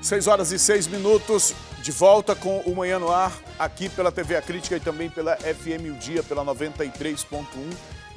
6h06, de volta com o Manhã no Ar, aqui pela TV A Crítica e também pela FM O Dia, pela 93.1.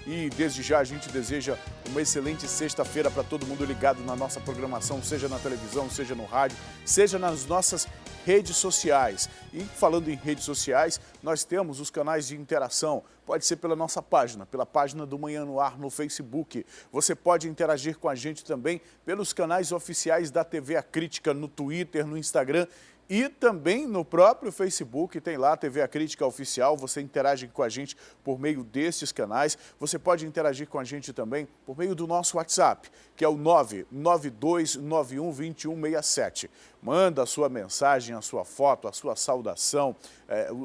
E desde já a gente deseja uma excelente sexta-feira para todo mundo ligado na nossa programação, seja na televisão, seja no rádio, seja nas nossas redes sociais. E falando em redes sociais, nós temos os canais de interação. Pode ser pela nossa página, pela página do Manhã no Ar no Facebook. Você pode interagir com a gente também pelos canais oficiais da TV A Crítica no Twitter, no Instagram e também no próprio Facebook. Tem lá a TV A Crítica Oficial. Você interage com a gente por meio desses canais. Você pode interagir com a gente também por meio do nosso WhatsApp, que é o 992912167. Manda a sua mensagem, a sua foto, a sua saudação,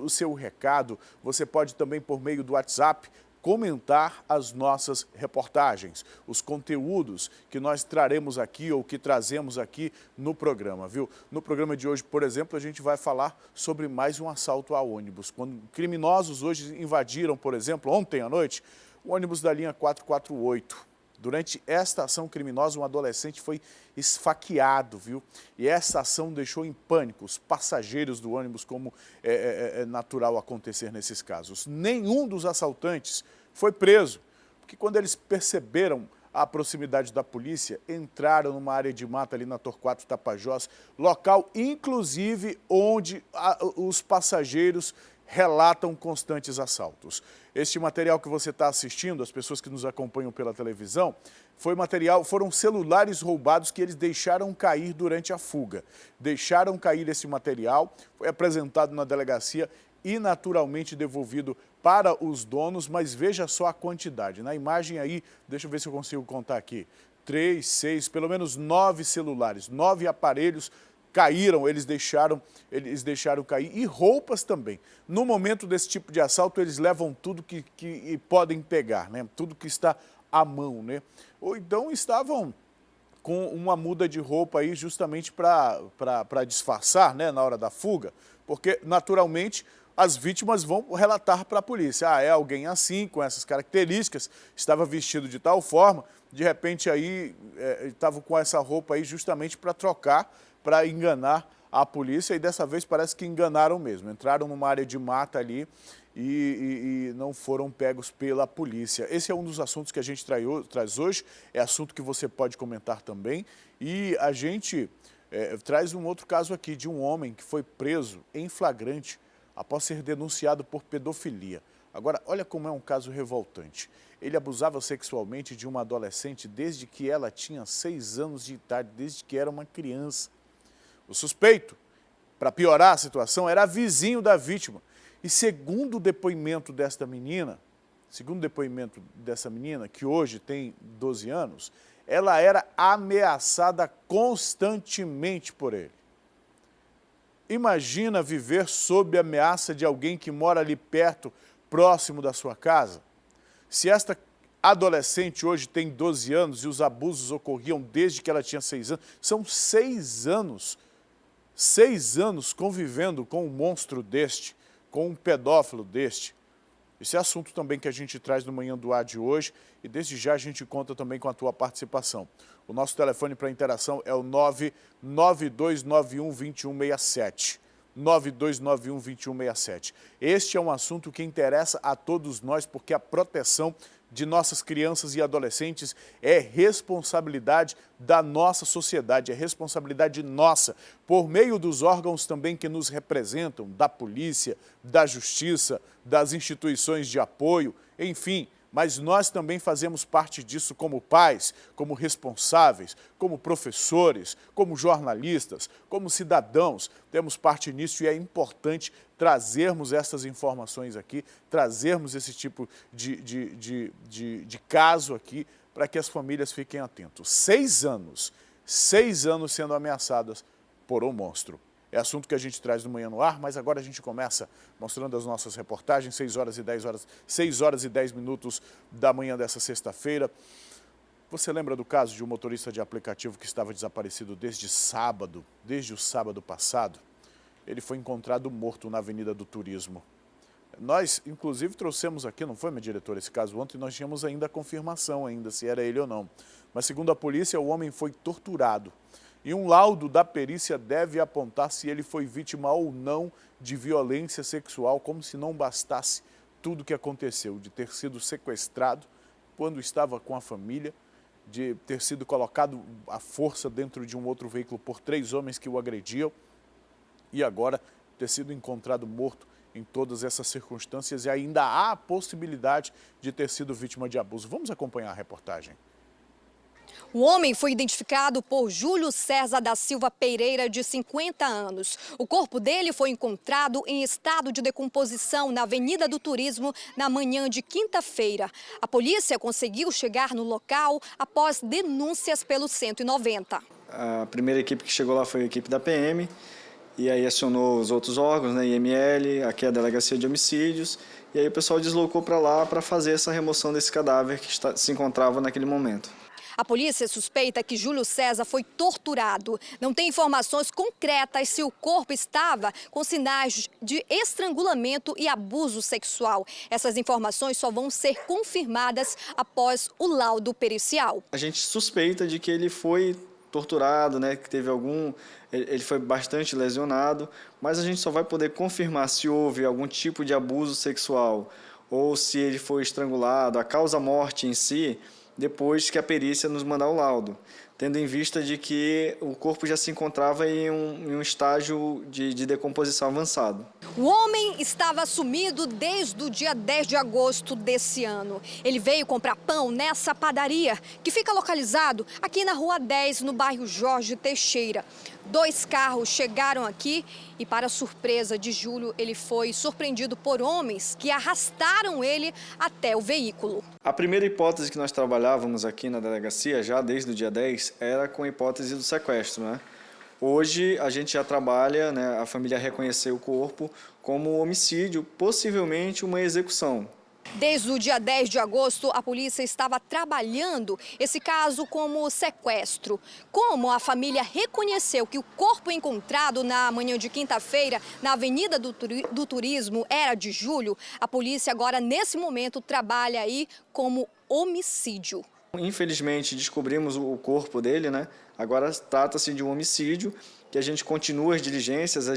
o seu recado. Você pode também, por meio do WhatsApp, comentar as nossas reportagens, os conteúdos que nós traremos aqui ou que trazemos aqui no programa, viu? No programa de hoje, por exemplo, a gente vai falar sobre mais um assalto a ônibus. Quando criminosos hoje invadiram, por exemplo, ontem à noite, o ônibus da linha 448. Durante esta ação criminosa, um adolescente foi esfaqueado, viu? E essa ação deixou em pânico os passageiros do ônibus, como é natural acontecer nesses casos. Nenhum dos assaltantes foi preso, porque quando eles perceberam a proximidade da polícia, entraram numa área de mata ali na Torquato Tapajós, local inclusive onde os passageiros relatam constantes assaltos. Este material que você está assistindo, as pessoas que nos acompanham pela televisão, foram celulares roubados que eles deixaram cair durante a fuga. Deixaram cair esse material, foi apresentado na delegacia e naturalmente devolvido para os donos, mas veja só a quantidade. Na imagem aí, deixa eu ver se eu consigo contar aqui, 3, 6, pelo menos 9 celulares, 9 aparelhos caíram, eles deixaram cair, e roupas também. No momento desse tipo de assalto, eles levam tudo que podem pegar, né? Tudo que está à mão, né? Ou então estavam com uma muda de roupa aí justamente para disfarçar, né, na hora da fuga, porque naturalmente as vítimas vão relatar para a polícia. Ah, é alguém assim, com essas características, estava vestido de tal forma, de repente aí estava com essa roupa aí justamente para trocar, para enganar a polícia, e dessa vez parece que enganaram mesmo. Entraram numa área de mata ali e não foram pegos pela polícia. Esse é um dos assuntos que a gente traz hoje, é assunto que você pode comentar também. E a gente traz um outro caso aqui de um homem que foi preso em flagrante após ser denunciado por pedofilia. Agora, olha como é um caso revoltante. Ele abusava sexualmente de uma adolescente desde que ela tinha 6 anos de idade, desde que era uma criança. O suspeito, para piorar a situação, era vizinho da vítima. E segundo o depoimento dessa menina, que hoje tem 12 anos, ela era ameaçada constantemente por ele. Imagina viver sob a ameaça de alguém que mora ali perto, próximo da sua casa. Se esta adolescente hoje tem 12 anos e os abusos ocorriam desde que ela tinha 6 anos, são 6 anos. 6 anos convivendo com um monstro deste, com um pedófilo deste. Esse é assunto também que a gente traz no Manhã do Ar de hoje, e desde já a gente conta também com a tua participação. O nosso telefone para interação é o 992912167. 92912167. Este é um assunto que interessa a todos nós, porque a proteção de nossas crianças e adolescentes é responsabilidade da nossa sociedade, é responsabilidade nossa, por meio dos órgãos também que nos representam, da polícia, da justiça, das instituições de apoio, enfim. Mas nós também fazemos parte disso como pais, como responsáveis, como professores, como jornalistas, como cidadãos. Temos parte nisso e é importante trazermos essas informações aqui, trazermos esse tipo de caso aqui, para que as famílias fiquem atentos. 6 anos sendo ameaçadas por um monstro. É assunto que a gente traz no Manhã no Ar, mas agora a gente começa mostrando as nossas reportagens, 6 horas e 10 minutos da manhã dessa sexta-feira. Você lembra do caso de um motorista de aplicativo que estava desaparecido desde o sábado passado? Ele foi encontrado morto na Avenida do Turismo. Nós, inclusive, trouxemos aqui, não foi, minha diretora, esse caso ontem, nós tínhamos ainda a confirmação se era ele ou não. Mas, segundo a polícia, o homem foi torturado. E um laudo da perícia deve apontar se ele foi vítima ou não de violência sexual, como se não bastasse tudo o que aconteceu, de ter sido sequestrado quando estava com a família, de ter sido colocado à força dentro de um outro veículo por 3 homens que o agrediam e agora ter sido encontrado morto em todas essas circunstâncias e ainda há a possibilidade de ter sido vítima de abuso. Vamos acompanhar a reportagem. O homem foi identificado por Júlio César da Silva Pereira, de 50 anos. O corpo dele foi encontrado em estado de decomposição na Avenida do Turismo na manhã de quinta-feira. A polícia conseguiu chegar no local após denúncias pelo 190. A primeira equipe que chegou lá foi a equipe da PM, e aí acionou os outros órgãos, né, IML, aqui a Delegacia de Homicídios, e aí o pessoal deslocou para lá para fazer essa remoção desse cadáver que se encontrava naquele momento. A polícia suspeita que Júlio César foi torturado. Não tem informações concretas se o corpo estava com sinais de estrangulamento e abuso sexual. Essas informações só vão ser confirmadas após o laudo pericial. A gente suspeita de que ele foi torturado, né, que teve ele foi bastante lesionado, mas a gente só vai poder confirmar se houve algum tipo de abuso sexual ou se ele foi estrangulado, a causa-morte em si, depois que a perícia nos mandar o laudo, tendo em vista de que o corpo já se encontrava em um estágio de decomposição avançado. O homem estava sumido desde o dia 10 de agosto desse ano. Ele veio comprar pão nessa padaria, que fica localizado aqui na Rua 10, no bairro Jorge Teixeira. 2 carros chegaram aqui e, para surpresa de Júlio, ele foi surpreendido por homens que arrastaram ele até o veículo. A primeira hipótese que nós trabalhávamos aqui na delegacia, já desde o dia 10, era com a hipótese do sequestro, né? Hoje a gente já trabalha, né, a família reconheceu o corpo como homicídio, possivelmente uma execução. Desde o dia 10 de agosto, a polícia estava trabalhando esse caso como sequestro. Como a família reconheceu que o corpo encontrado na manhã de quinta-feira na Avenida do Turismo era de Júlio, a polícia agora, nesse momento, trabalha aí como homicídio. Infelizmente, descobrimos o corpo dele, né? Agora trata-se de um homicídio, que a gente continua as diligências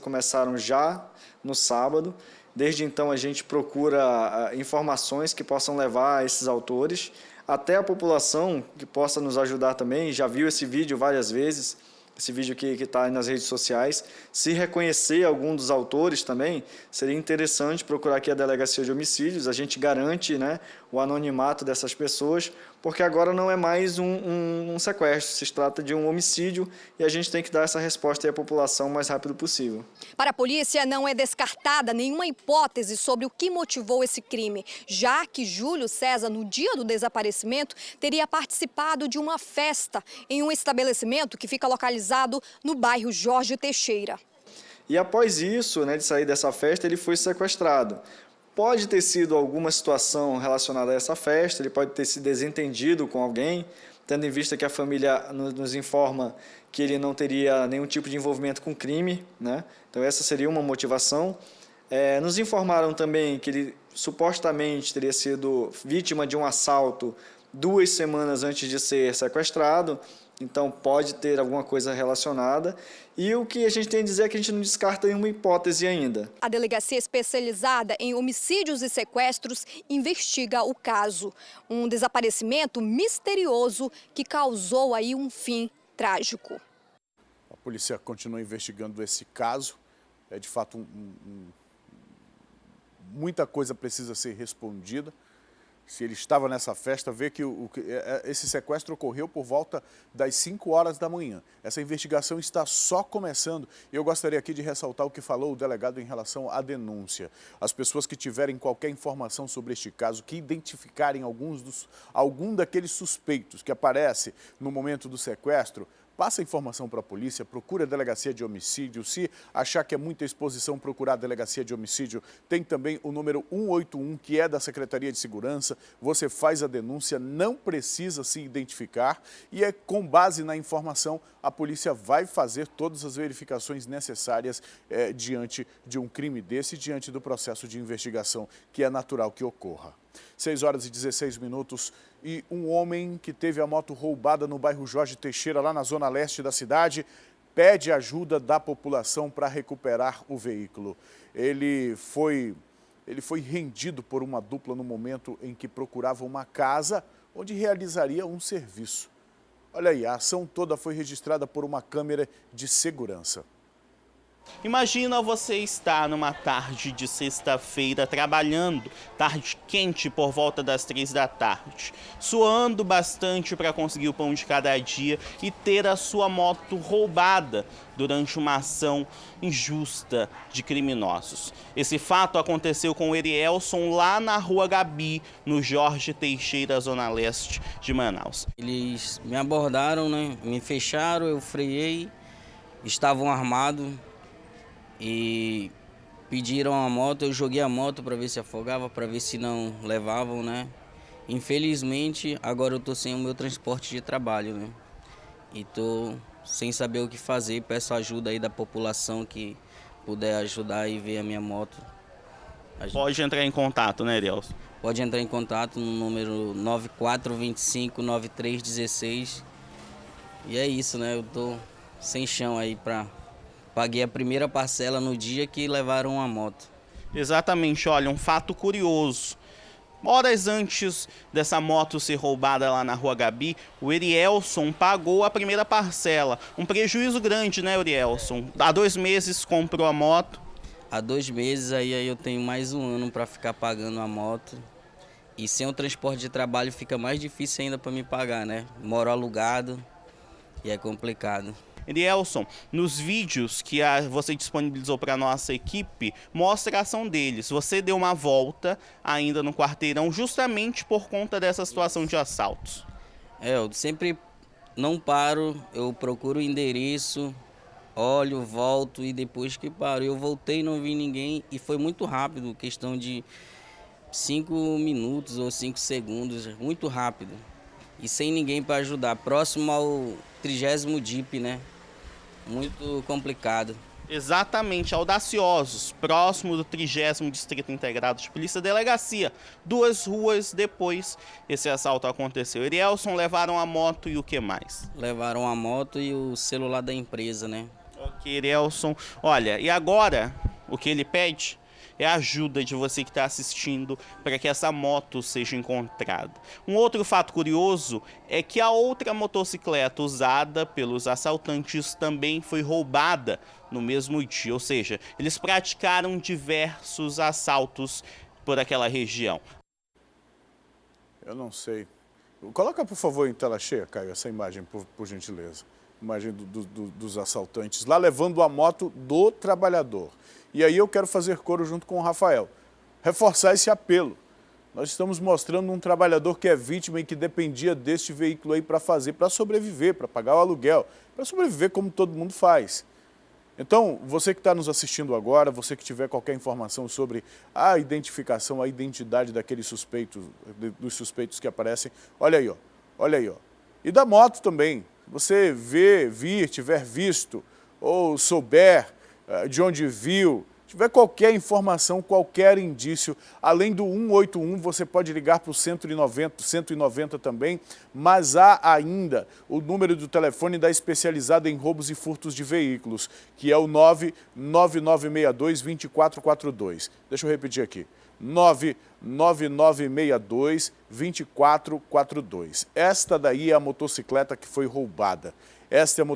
começaram já no sábado. Desde então, a gente procura informações que possam levar a esses autores, até a população que possa nos ajudar também, já viu esse vídeo várias vezes, esse vídeo que está aí nas redes sociais. Se reconhecer algum dos autores também, seria interessante procurar aqui a Delegacia de Homicídios. A gente garante, né, o anonimato dessas pessoas, porque agora não é mais um sequestro, se trata de um homicídio e a gente tem que dar essa resposta aí à população o mais rápido possível. Para a polícia, não é descartada nenhuma hipótese sobre o que motivou esse crime, já que Júlio César, no dia do desaparecimento, teria participado de uma festa em um estabelecimento que fica localizado no bairro Jorge Teixeira. E após isso, né, de sair dessa festa, ele foi sequestrado. Pode ter sido alguma situação relacionada a essa festa, ele pode ter se desentendido com alguém, tendo em vista que a família nos informa que ele não teria nenhum tipo de envolvimento com crime, né? Então essa seria uma motivação. Nos informaram também que ele supostamente teria sido vítima de um assalto 2 semanas antes de ser sequestrado, então pode ter alguma coisa relacionada. E o que a gente tem a dizer é que a gente não descarta nenhuma hipótese ainda. A delegacia especializada em homicídios e sequestros investiga o caso. Um desaparecimento misterioso que causou aí um fim trágico. A polícia continua investigando esse caso. É de fato muita coisa precisa ser respondida. Se ele estava nessa festa, vê que esse sequestro ocorreu por volta das 5 horas da manhã. Essa investigação está só começando e eu gostaria aqui de ressaltar o que falou o delegado em relação à denúncia. As pessoas que tiverem qualquer informação sobre este caso, que identificarem algum daqueles suspeitos que aparece no momento do sequestro, passa a informação para a polícia, procura a delegacia de homicídio. Se achar que é muita exposição, procurar a delegacia de homicídio. Tem também o número 181, que é da Secretaria de Segurança. Você faz a denúncia, não precisa se identificar e com base na informação, a polícia vai fazer todas as verificações necessárias diante de um crime desse, diante do processo de investigação que é natural que ocorra. 6 horas e 16 minutos e um homem que teve a moto roubada no bairro Jorge Teixeira, lá na zona leste da cidade, pede ajuda da população para recuperar o veículo. Ele foi rendido por uma dupla no momento em que procurava uma casa onde realizaria um serviço. Olha aí, a ação toda foi registrada por uma câmera de segurança. Imagina você estar numa tarde de sexta-feira trabalhando, tarde quente por volta das 3 da tarde, suando bastante para conseguir o pão de cada dia e ter a sua moto roubada durante uma ação injusta de criminosos. Esse fato aconteceu com o Erielson lá na Rua Gabi, no Jorge Teixeira, zona leste de Manaus. Eles me abordaram, né? Me fecharam, eu freiei, estavam armados. E pediram a moto, eu joguei a moto para ver se afogava, para ver se não levavam, né? Infelizmente, agora eu tô sem o meu transporte de trabalho, né? E tô sem saber o que fazer, peço ajuda aí da população que puder ajudar e ver a minha moto. Pode entrar em contato, né, Erielson? Pode entrar em contato no número 9425-9316. E é isso, né? Eu tô sem chão aí para... Paguei a primeira parcela no dia que levaram a moto. Exatamente, olha, um fato curioso. Horas antes dessa moto ser roubada lá na Rua Gabi, o Erielson pagou a primeira parcela. Um prejuízo grande, né, Erielson? Há 2 meses comprou a moto. Há 2 meses aí eu tenho mais um ano para ficar pagando a moto. E sem o transporte de trabalho fica mais difícil ainda para me pagar, né? Moro alugado e é complicado. Erielson, nos vídeos que você disponibilizou para a nossa equipe, mostra a ação deles. Você deu uma volta ainda no quarteirão justamente por conta dessa situação de assaltos. Eu sempre não paro, eu procuro o endereço, olho, volto e depois que paro. Eu voltei e não vi ninguém e foi muito rápido, questão de 5 minutos ou 5 segundos, muito rápido. E sem ninguém para ajudar, próximo ao 30º DIP, né? Muito complicado. Exatamente, audaciosos, próximo do 30º Distrito Integrado de Polícia Delegacia. 2 ruas depois esse assalto aconteceu. Erielson, levaram a moto e o que mais? Levaram a moto e o celular da empresa, né? Ok, Erielson. Olha, e agora o que ele pede é a ajuda de você que está assistindo para que essa moto seja encontrada. Um outro fato curioso é que a outra motocicleta usada pelos assaltantes também foi roubada no mesmo dia, ou seja, eles praticaram diversos assaltos por aquela região. Eu não sei. Coloca, por favor, em tela cheia, Caio, essa imagem, por gentileza. Imagem dos assaltantes lá levando a moto do trabalhador. E aí eu quero fazer coro junto com o Rafael, reforçar esse apelo. Nós estamos mostrando um trabalhador que é vítima e que dependia deste veículo aí para sobreviver, para pagar o aluguel, para sobreviver como todo mundo faz. Então, você que está nos assistindo agora, você que tiver qualquer informação sobre a identificação, a identidade daqueles suspeitos, dos suspeitos que aparecem, olha aí, ó, olha aí, ó. E da moto também, você tiver visto ou souber de onde viu, tiver qualquer informação, qualquer indício, além do 181, você pode ligar para o 190 também, mas há ainda o número do telefone da especializada em roubos e furtos de veículos, que é o 99962-2442. Deixa eu repetir aqui, 99962-2442. Esta daí é a motocicleta que foi roubada. Esta é a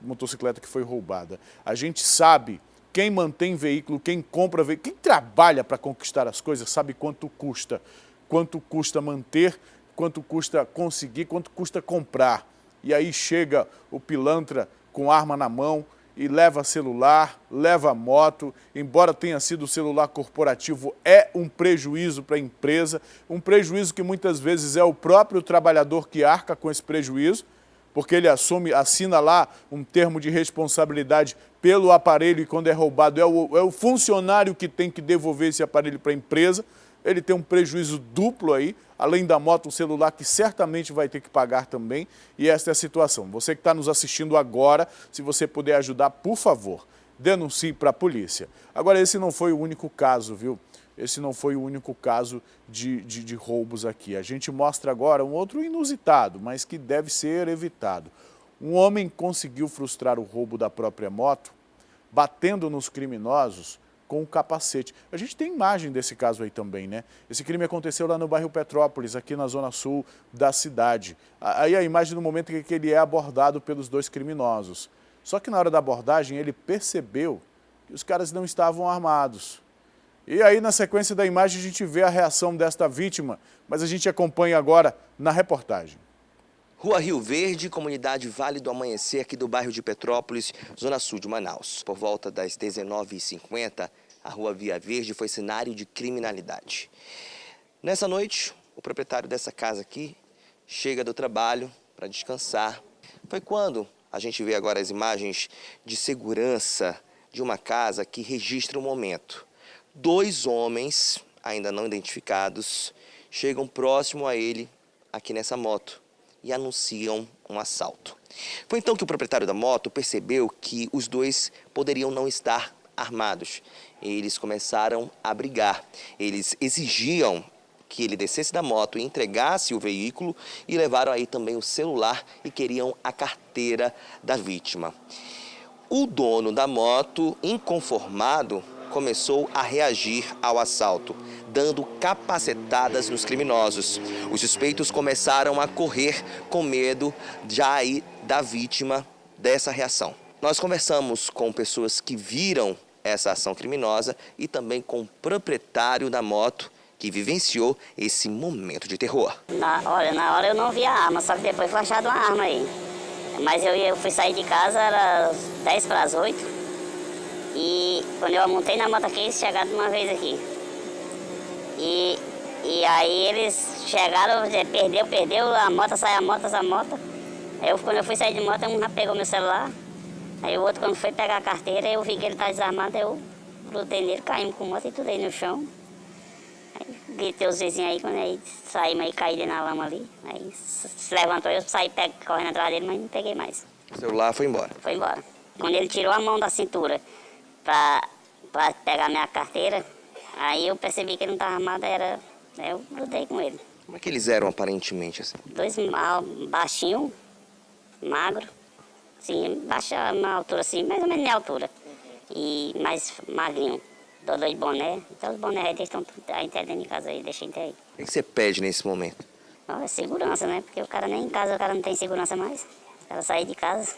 motocicleta que foi roubada. A gente sabe, quem mantém veículo, quem compra veículo, quem trabalha para conquistar as coisas, sabe quanto custa manter, quanto custa conseguir, quanto custa comprar. E aí chega o pilantra com arma na mão e leva celular, leva moto, embora tenha sido o celular corporativo, é um prejuízo para a empresa, um prejuízo que muitas vezes é o próprio trabalhador que arca com esse prejuízo, porque ele assina lá um termo de responsabilidade pelo aparelho e quando é roubado é o funcionário que tem que devolver esse aparelho para a empresa. Ele tem um prejuízo duplo aí, além da moto, o celular que certamente vai ter que pagar também. E esta é a situação. Você que está nos assistindo agora, se você puder ajudar, por favor, denuncie para a polícia. Agora, esse não foi o único caso, viu? esse não foi o único caso de roubos aqui. A gente mostra agora um outro inusitado, mas que deve ser evitado. Um homem conseguiu frustrar o roubo da própria moto, batendo nos criminosos com o capacete. A gente tem imagem desse caso aí também, né? Esse crime aconteceu lá no bairro Petrópolis, aqui na zona sul da cidade. Aí a imagem no momento em que ele é abordado pelos dois criminosos. Só que na hora da abordagem ele percebeu que os caras não estavam armados. E aí na sequência da imagem a gente vê a reação desta vítima, mas a gente acompanha agora na reportagem. Rua Rio Verde, comunidade Vale do Amanhecer, aqui do bairro de Petrópolis, zona sul de Manaus. Por volta das 19h50, a Rua Via Verde foi cenário de criminalidade. Nessa noite, o proprietário dessa casa aqui chega do trabalho para descansar. Foi quando a gente vê agora as imagens de segurança de uma casa que registra o momento. 2 homens, ainda não identificados, chegam próximo a ele aqui nessa moto e anunciam um assalto. Foi então que o proprietário da moto percebeu que os dois poderiam não estar armados. Eles começaram a brigar. Eles exigiam que ele descesse da moto e entregasse o veículo e levaram aí também o celular e queriam a carteira da vítima. O dono da moto, inconformado, começou a reagir ao assalto, dando capacetadas nos criminosos. Os suspeitos começaram a correr com medo já aí da vítima dessa reação. Nós conversamos com pessoas que viram essa ação criminosa e também com o proprietário da moto que vivenciou esse momento de terror. Na hora eu não vi a arma, só que depois foi achado uma arma aí. Mas eu fui sair de casa, era 10 para as 8. E quando eu montei na moto aqui, eles chegaram de uma vez aqui. E aí eles chegaram, perdeu, a moto, sai a moto. Quando eu fui sair de moto, um já pegou meu celular. Aí o outro, quando foi pegar a carteira, eu vi que ele estava desarmado, eu grudei nele, caímos com a moto e tudo aí no chão. Aí gritei os vizinhos aí, quando aí saímos aí, caí na lama ali. Aí se levantou, eu saí correndo atrás dele, mas não peguei mais. O celular foi embora. Foi embora. Quando ele tirou a mão da cintura para pegar minha carteira, aí eu percebi que ele não estava armado, eu grudei com ele. Como é que eles eram aparentemente assim? 2 baixinhos, magro, assim, baixa na altura assim, mais ou menos minha altura. E mais magrinho, 2 boné, então os bonés eles estão aí dentro de casa aí, deixei aí. O que você pede nesse momento? É segurança, né? Porque o cara nem em casa, o cara não tem segurança mais. O cara sair de casa.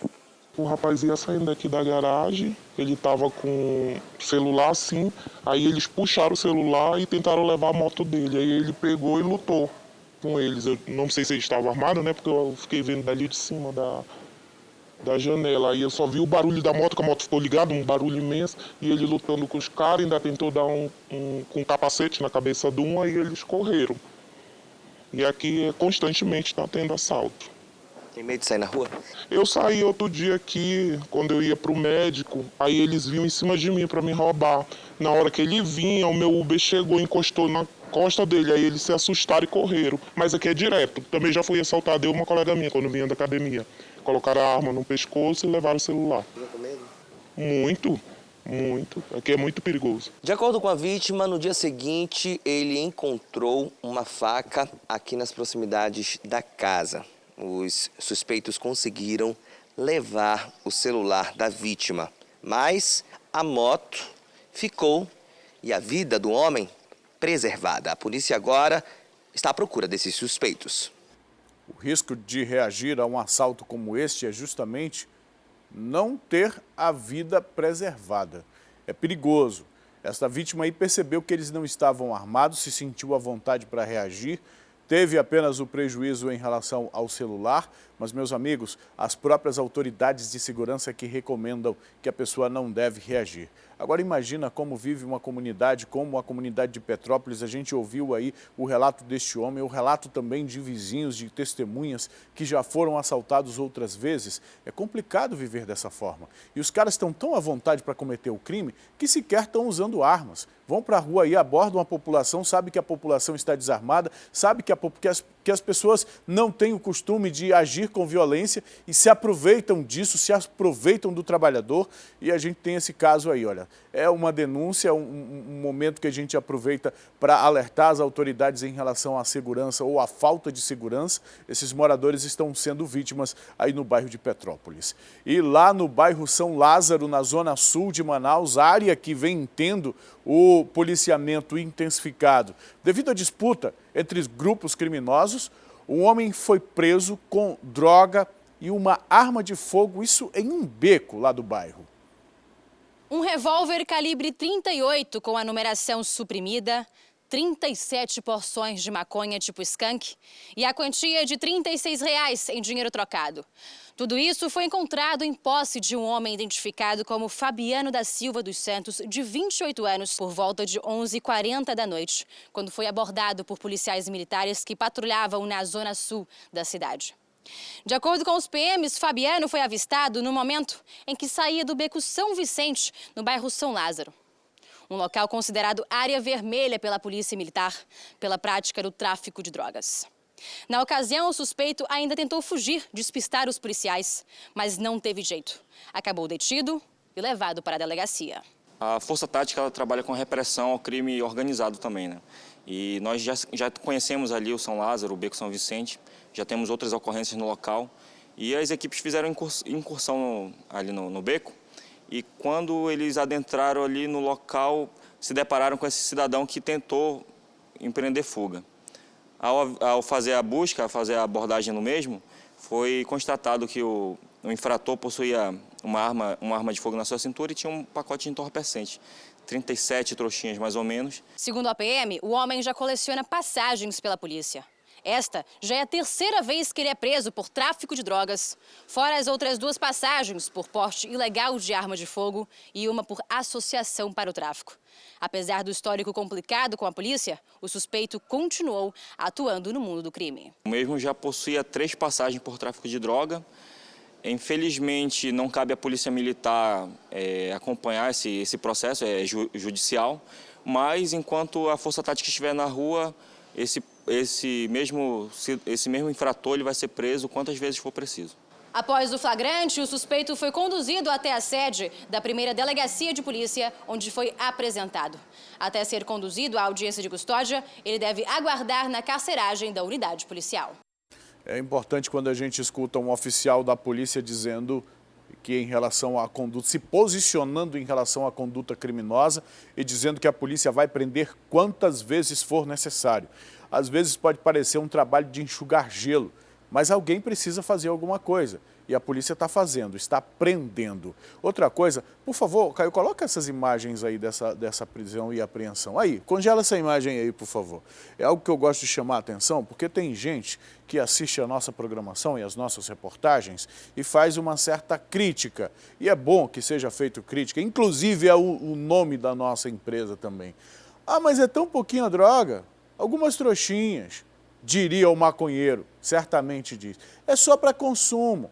O rapaz ia saindo daqui da garagem, ele tava com o celular assim, aí eles puxaram o celular e tentaram levar a moto dele. Aí ele pegou e lutou com eles. Eu não sei se ele estava armado, né? Porque eu fiquei vendo dali de cima da janela. Aí eu só vi o barulho da moto, que a moto ficou ligada, um barulho imenso. E ele lutando com os caras, ainda tentou dar com um capacete na cabeça de um, aí eles correram. E aqui constantemente está tendo assalto. Tem medo de sair na rua? Eu saí outro dia aqui, quando eu ia pro médico, aí eles vinham em cima de mim para me roubar. Na hora que ele vinha, o meu Uber chegou e encostou na costa dele, aí eles se assustaram e correram. Mas aqui é direto. Também já fui assaltado, eu e uma colega minha, quando vinha da academia. Colocaram a arma no pescoço e levaram o celular. Com medo? Muito. Aqui é muito perigoso. De acordo com a vítima, no dia seguinte, ele encontrou uma faca aqui nas proximidades da casa. Os suspeitos conseguiram levar o celular da vítima, mas a moto ficou e a vida do homem preservada. A polícia agora está à procura desses suspeitos. O risco de reagir a um assalto como este é justamente não ter a vida preservada. É perigoso. Esta vítima aí percebeu que eles não estavam armados, se sentiu à vontade para reagir, teve apenas o prejuízo em relação ao celular, mas, meus amigos, as próprias autoridades de segurança que recomendam que a pessoa não deve reagir. Agora imagina como vive uma comunidade como a comunidade de Petrópolis. A gente ouviu aí o relato deste homem, o relato também de vizinhos, de testemunhas que já foram assaltados outras vezes. É complicado viver dessa forma. E os caras estão tão à vontade para cometer o crime que sequer estão usando armas. Vão para a rua e abordam a população, sabe que a população está desarmada, sabe que porque as pessoas não têm o costume de agir com violência e se aproveitam disso, se aproveitam do trabalhador, e a gente tem esse caso aí, olha, é uma denúncia, um momento que a gente aproveita para alertar as autoridades em relação à segurança ou à falta de segurança. Esses moradores estão sendo vítimas aí no bairro de Petrópolis. E lá no bairro São Lázaro, na zona sul de Manaus, área que vem tendo o policiamento intensificado. Devido à disputa entre grupos criminosos, um homem foi preso com droga e uma arma de fogo, isso em um beco lá do bairro. Um revólver calibre 38 com a numeração suprimida, 37 porções de maconha tipo skunk e a quantia de R$ 36 em dinheiro trocado. Tudo isso foi encontrado em posse de um homem identificado como Fabiano da Silva dos Santos, de 28 anos, por volta de 11h40 da noite, quando foi abordado por policiais militares que patrulhavam na zona sul da cidade. De acordo com os PMs, Fabiano foi avistado no momento em que saía do beco São Vicente, no bairro São Lázaro. Um local considerado área vermelha pela polícia militar, pela prática do tráfico de drogas. Na ocasião, o suspeito ainda tentou fugir, despistar os policiais, mas não teve jeito. Acabou detido e levado para a delegacia. A Força Tática ela trabalha com repressão ao crime organizado também, né? E nós já conhecemos ali o São Lázaro, o Beco São Vicente, já temos outras ocorrências no local. E as equipes fizeram incursão ali no beco. E quando eles adentraram ali no local, se depararam com esse cidadão que tentou empreender fuga. Ao fazer a busca, fazer a abordagem no mesmo, foi constatado que o infrator possuía uma arma de fogo na sua cintura e tinha um pacote de entorpecente. 37 trouxinhas, mais ou menos. Segundo a PM, o homem já coleciona passagens pela polícia. Esta já é a terceira vez que ele é preso por tráfico de drogas, fora as outras 2 passagens por porte ilegal de arma de fogo e uma por associação para o tráfico. Apesar do histórico complicado com a polícia, o suspeito continuou atuando no mundo do crime. O mesmo já possuía 3 passagens por tráfico de droga. Infelizmente, não cabe à Polícia Militar acompanhar esse processo, é judicial, mas enquanto a Força Tática estiver na rua, esse mesmo infrator ele vai ser preso quantas vezes for preciso. Após o flagrante, o suspeito foi conduzido até a sede da primeira delegacia de polícia, onde foi apresentado. Até ser conduzido à audiência de custódia, ele deve aguardar na carceragem da unidade policial. É importante quando a gente escuta um oficial da polícia dizendo que em relação à conduta, se posicionando em relação à conduta criminosa e dizendo que a polícia vai prender quantas vezes for necessário. Às vezes pode parecer um trabalho de enxugar gelo, mas alguém precisa fazer alguma coisa. E a polícia está fazendo, está prendendo. Outra coisa, por favor, Caio, coloca essas imagens aí dessa prisão e apreensão. Aí, congela essa imagem aí, por favor. É algo que eu gosto de chamar a atenção, porque tem gente que assiste a nossa programação e as nossas reportagens e faz uma certa crítica. E é bom que seja feito crítica, inclusive é o nome da nossa empresa também. Ah, mas é tão pouquinha droga, algumas trouxinhas, diria o maconheiro, certamente diz. É só para consumo.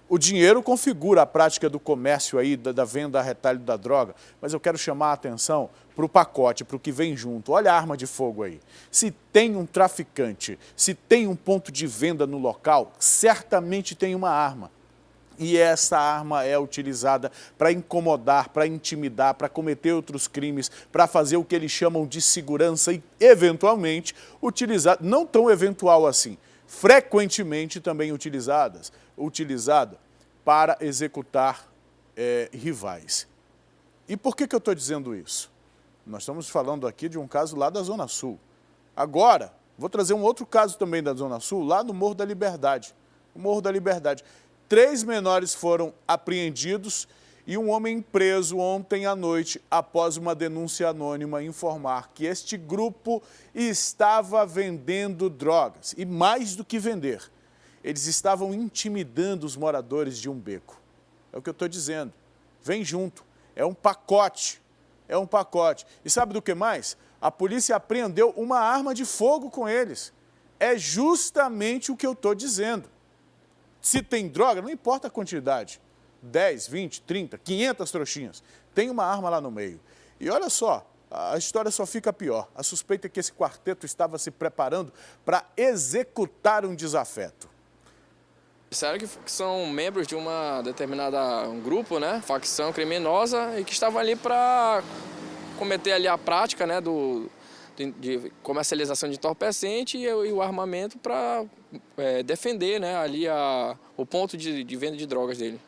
O dinheiro configura a prática do comércio aí, da venda a retalho da droga, mas eu quero chamar a atenção para o pacote, para o que vem junto. Olha a arma de fogo aí. Se tem um traficante, se tem um ponto de venda no local, certamente tem uma arma. E essa arma é utilizada para incomodar, para intimidar, para cometer outros crimes, para fazer o que eles chamam de segurança e, eventualmente, utilizar, não tão eventual assim, frequentemente também utilizada para executar rivais. E por que eu estou dizendo isso? Nós estamos falando aqui de um caso lá da Zona Sul. Agora, vou trazer um outro caso também da Zona Sul, lá no Morro da Liberdade. O Morro da Liberdade. 3 menores foram apreendidos e um homem preso ontem à noite após uma denúncia anônima informar que este grupo estava vendendo drogas. E mais do que vender, eles estavam intimidando os moradores de um beco. É o que eu estou dizendo. Vem junto. É um pacote. É um pacote. E sabe do que mais? A polícia apreendeu uma arma de fogo com eles. É justamente o que eu estou dizendo. Se tem droga, não importa a quantidade. 10, 20, 30, 500 trouxinhas. Tem uma arma lá no meio. E olha só, a história só fica pior. A suspeita é que esse quarteto estava se preparando para executar um desafeto. Disseram que são membros de um grupo, né, facção criminosa, e que estavam ali para cometer ali a prática, né, de comercialização de entorpecente e o armamento para defender, né, ali o ponto de venda de drogas dele.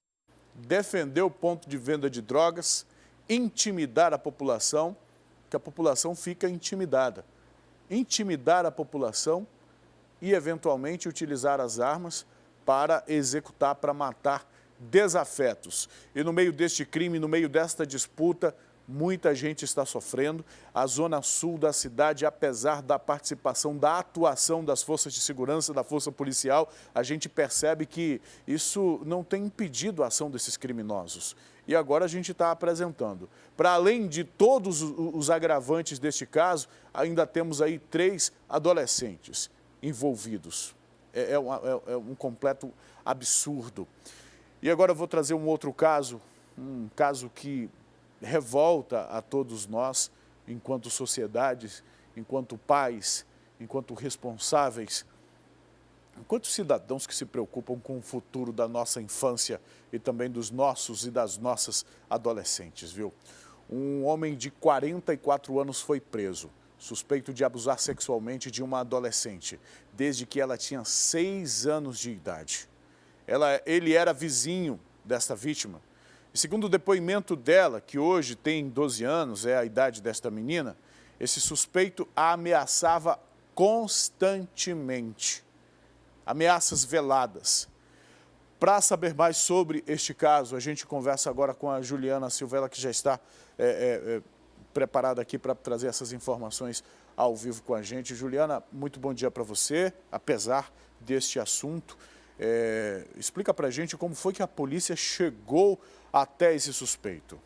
Defender o ponto de venda de drogas, intimidar a população, que a população fica intimidada. Intimidar a população e, eventualmente, utilizar as armas para executar, para matar desafetos. E no meio deste crime, no meio desta disputa, muita gente está sofrendo. A zona sul da cidade, apesar da participação, da atuação das forças de segurança, da força policial, a gente percebe que isso não tem impedido a ação desses criminosos. E agora a gente está apresentando. Para além de todos os agravantes deste caso, ainda temos aí 3 adolescentes envolvidos. É um completo absurdo. E agora eu vou trazer um outro caso, um caso que revolta a todos nós, enquanto sociedade, enquanto pais, enquanto responsáveis, enquanto cidadãos que se preocupam com o futuro da nossa infância e também dos nossos e das nossas adolescentes, viu? Um homem de 44 anos foi preso, suspeito de abusar sexualmente de uma adolescente, desde que ela tinha 6 anos de idade. Ele era vizinho desta vítima. E segundo o depoimento dela, que hoje tem 12 anos, é a idade desta menina, esse suspeito a ameaçava constantemente. Ameaças veladas. Para saber mais sobre este caso, a gente conversa agora com a Juliana Silva, ela que já está preparada aqui para trazer essas informações ao vivo com a gente. Juliana, muito bom dia para você, apesar deste assunto. Explica para a gente como foi que a polícia chegou até esse suspeito.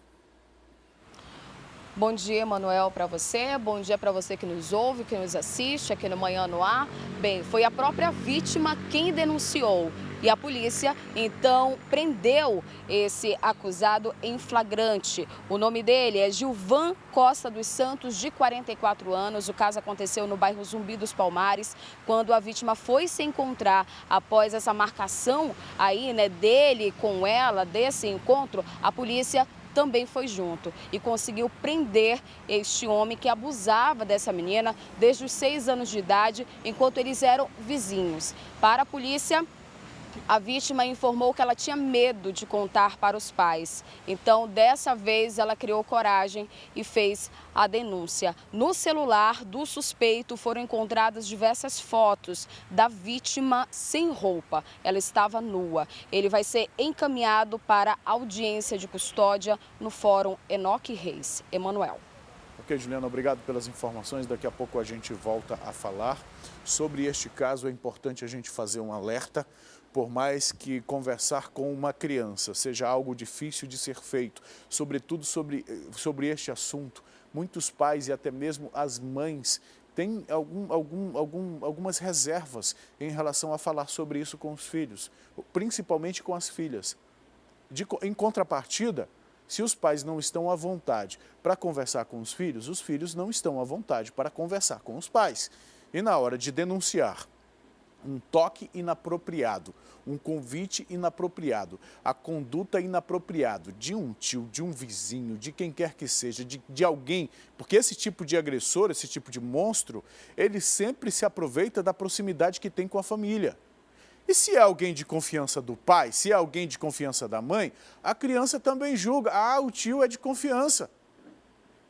Bom dia, Manuel, para você. Bom dia para você que nos ouve, que nos assiste aqui no Manhã no Ar. Bem, foi a própria vítima quem denunciou. E a polícia, então, prendeu esse acusado em flagrante. O nome dele é Gilvan Costa dos Santos, de 44 anos. O caso aconteceu no bairro Zumbi dos Palmares, quando a vítima foi se encontrar após essa marcação aí, né, dele com ela, desse encontro. A polícia também foi junto e conseguiu prender este homem que abusava dessa menina desde os 6 anos de idade, enquanto eles eram vizinhos. Para a polícia, a vítima informou que ela tinha medo de contar para os pais. Então, dessa vez, ela criou coragem e fez a denúncia. No celular do suspeito foram encontradas diversas fotos da vítima sem roupa. Ela estava nua. Ele vai ser encaminhado para audiência de custódia no Fórum Enoque Reis. Emanuel. Ok, Juliana, obrigado pelas informações. Daqui a pouco a gente volta a falar sobre este caso. É importante a gente fazer um alerta. Por mais que conversar com uma criança seja algo difícil de ser feito, sobretudo sobre este assunto, muitos pais e até mesmo as mães têm algumas reservas em relação a falar sobre isso com os filhos, principalmente com as filhas. Em contrapartida, se os pais não estão à vontade para conversar com os filhos não estão à vontade para conversar com os pais. E na hora de denunciar um toque inapropriado, um convite inapropriado, a conduta inapropriada de um tio, de um vizinho, de quem quer que seja, de alguém, porque esse tipo de agressor, esse tipo de monstro, ele sempre se aproveita da proximidade que tem com a família. E se é alguém de confiança do pai, se é alguém de confiança da mãe, a criança também julga, o tio é de confiança.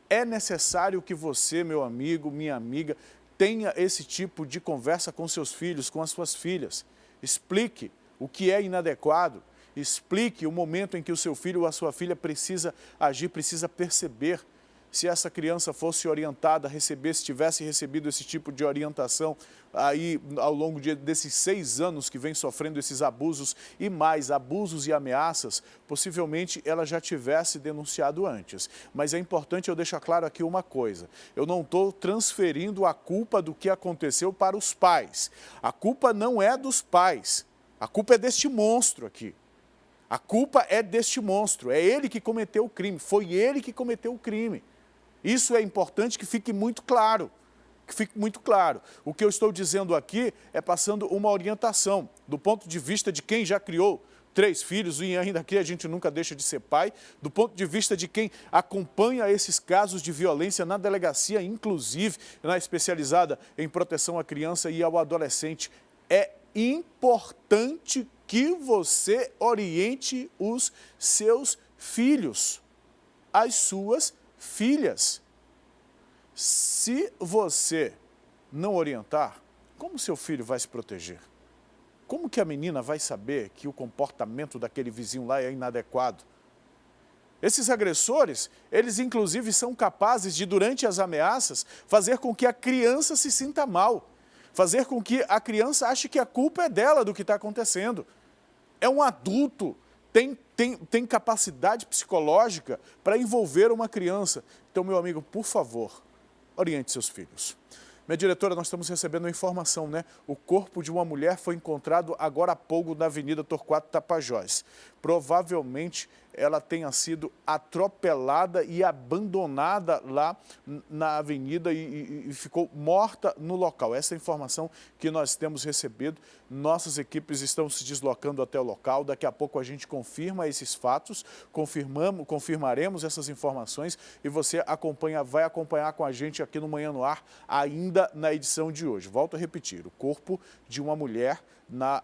É necessário que você, meu amigo, minha amiga, tenha esse tipo de conversa com seus filhos, com as suas filhas. Explique o que é inadequado, explique o momento em que o seu filho ou a sua filha precisa agir, precisa perceber. Se essa criança fosse orientada, tivesse recebido esse tipo de orientação aí ao longo desses 6 anos que vem sofrendo esses abusos e mais abusos e ameaças, possivelmente ela já tivesse denunciado antes. Mas é importante eu deixar claro aqui uma coisa, eu não estou transferindo a culpa do que aconteceu para os pais. A culpa não é dos pais, a culpa é deste monstro aqui. A culpa é deste monstro, é ele que cometeu o crime, foi ele que cometeu o crime. Isso é importante que fique muito claro. Que fique muito claro. O que eu estou dizendo aqui é passando uma orientação do ponto de vista de quem já criou 3 filhos e ainda aqui a gente nunca deixa de ser pai, do ponto de vista de quem acompanha esses casos de violência na delegacia, inclusive na especializada em proteção à criança e ao adolescente. É importante que você oriente os seus filhos, as suas filhas. Se você não orientar, como seu filho vai se proteger? Como que a menina vai saber que o comportamento daquele vizinho lá é inadequado? Esses agressores, eles inclusive são capazes de, durante as ameaças, fazer com que a criança se sinta mal. Fazer com que a criança ache que a culpa é dela do que está acontecendo. É um adulto, tem capacidade psicológica para envolver uma criança. Então, meu amigo, por favor, oriente seus filhos. Minha diretora, nós estamos recebendo uma informação, né? O corpo de uma mulher foi encontrado agora há pouco na Avenida Torquato Tapajós. Provavelmente ela tenha sido atropelada e abandonada lá na avenida e ficou morta no local. Essa é a informação que nós temos recebido. Nossas equipes estão se deslocando até o local. Daqui a pouco a gente confirma esses fatos, confirmaremos essas informações e você vai acompanhar com a gente aqui no Manhã no Ar, ainda na edição de hoje. Volto a repetir, o corpo de uma mulher na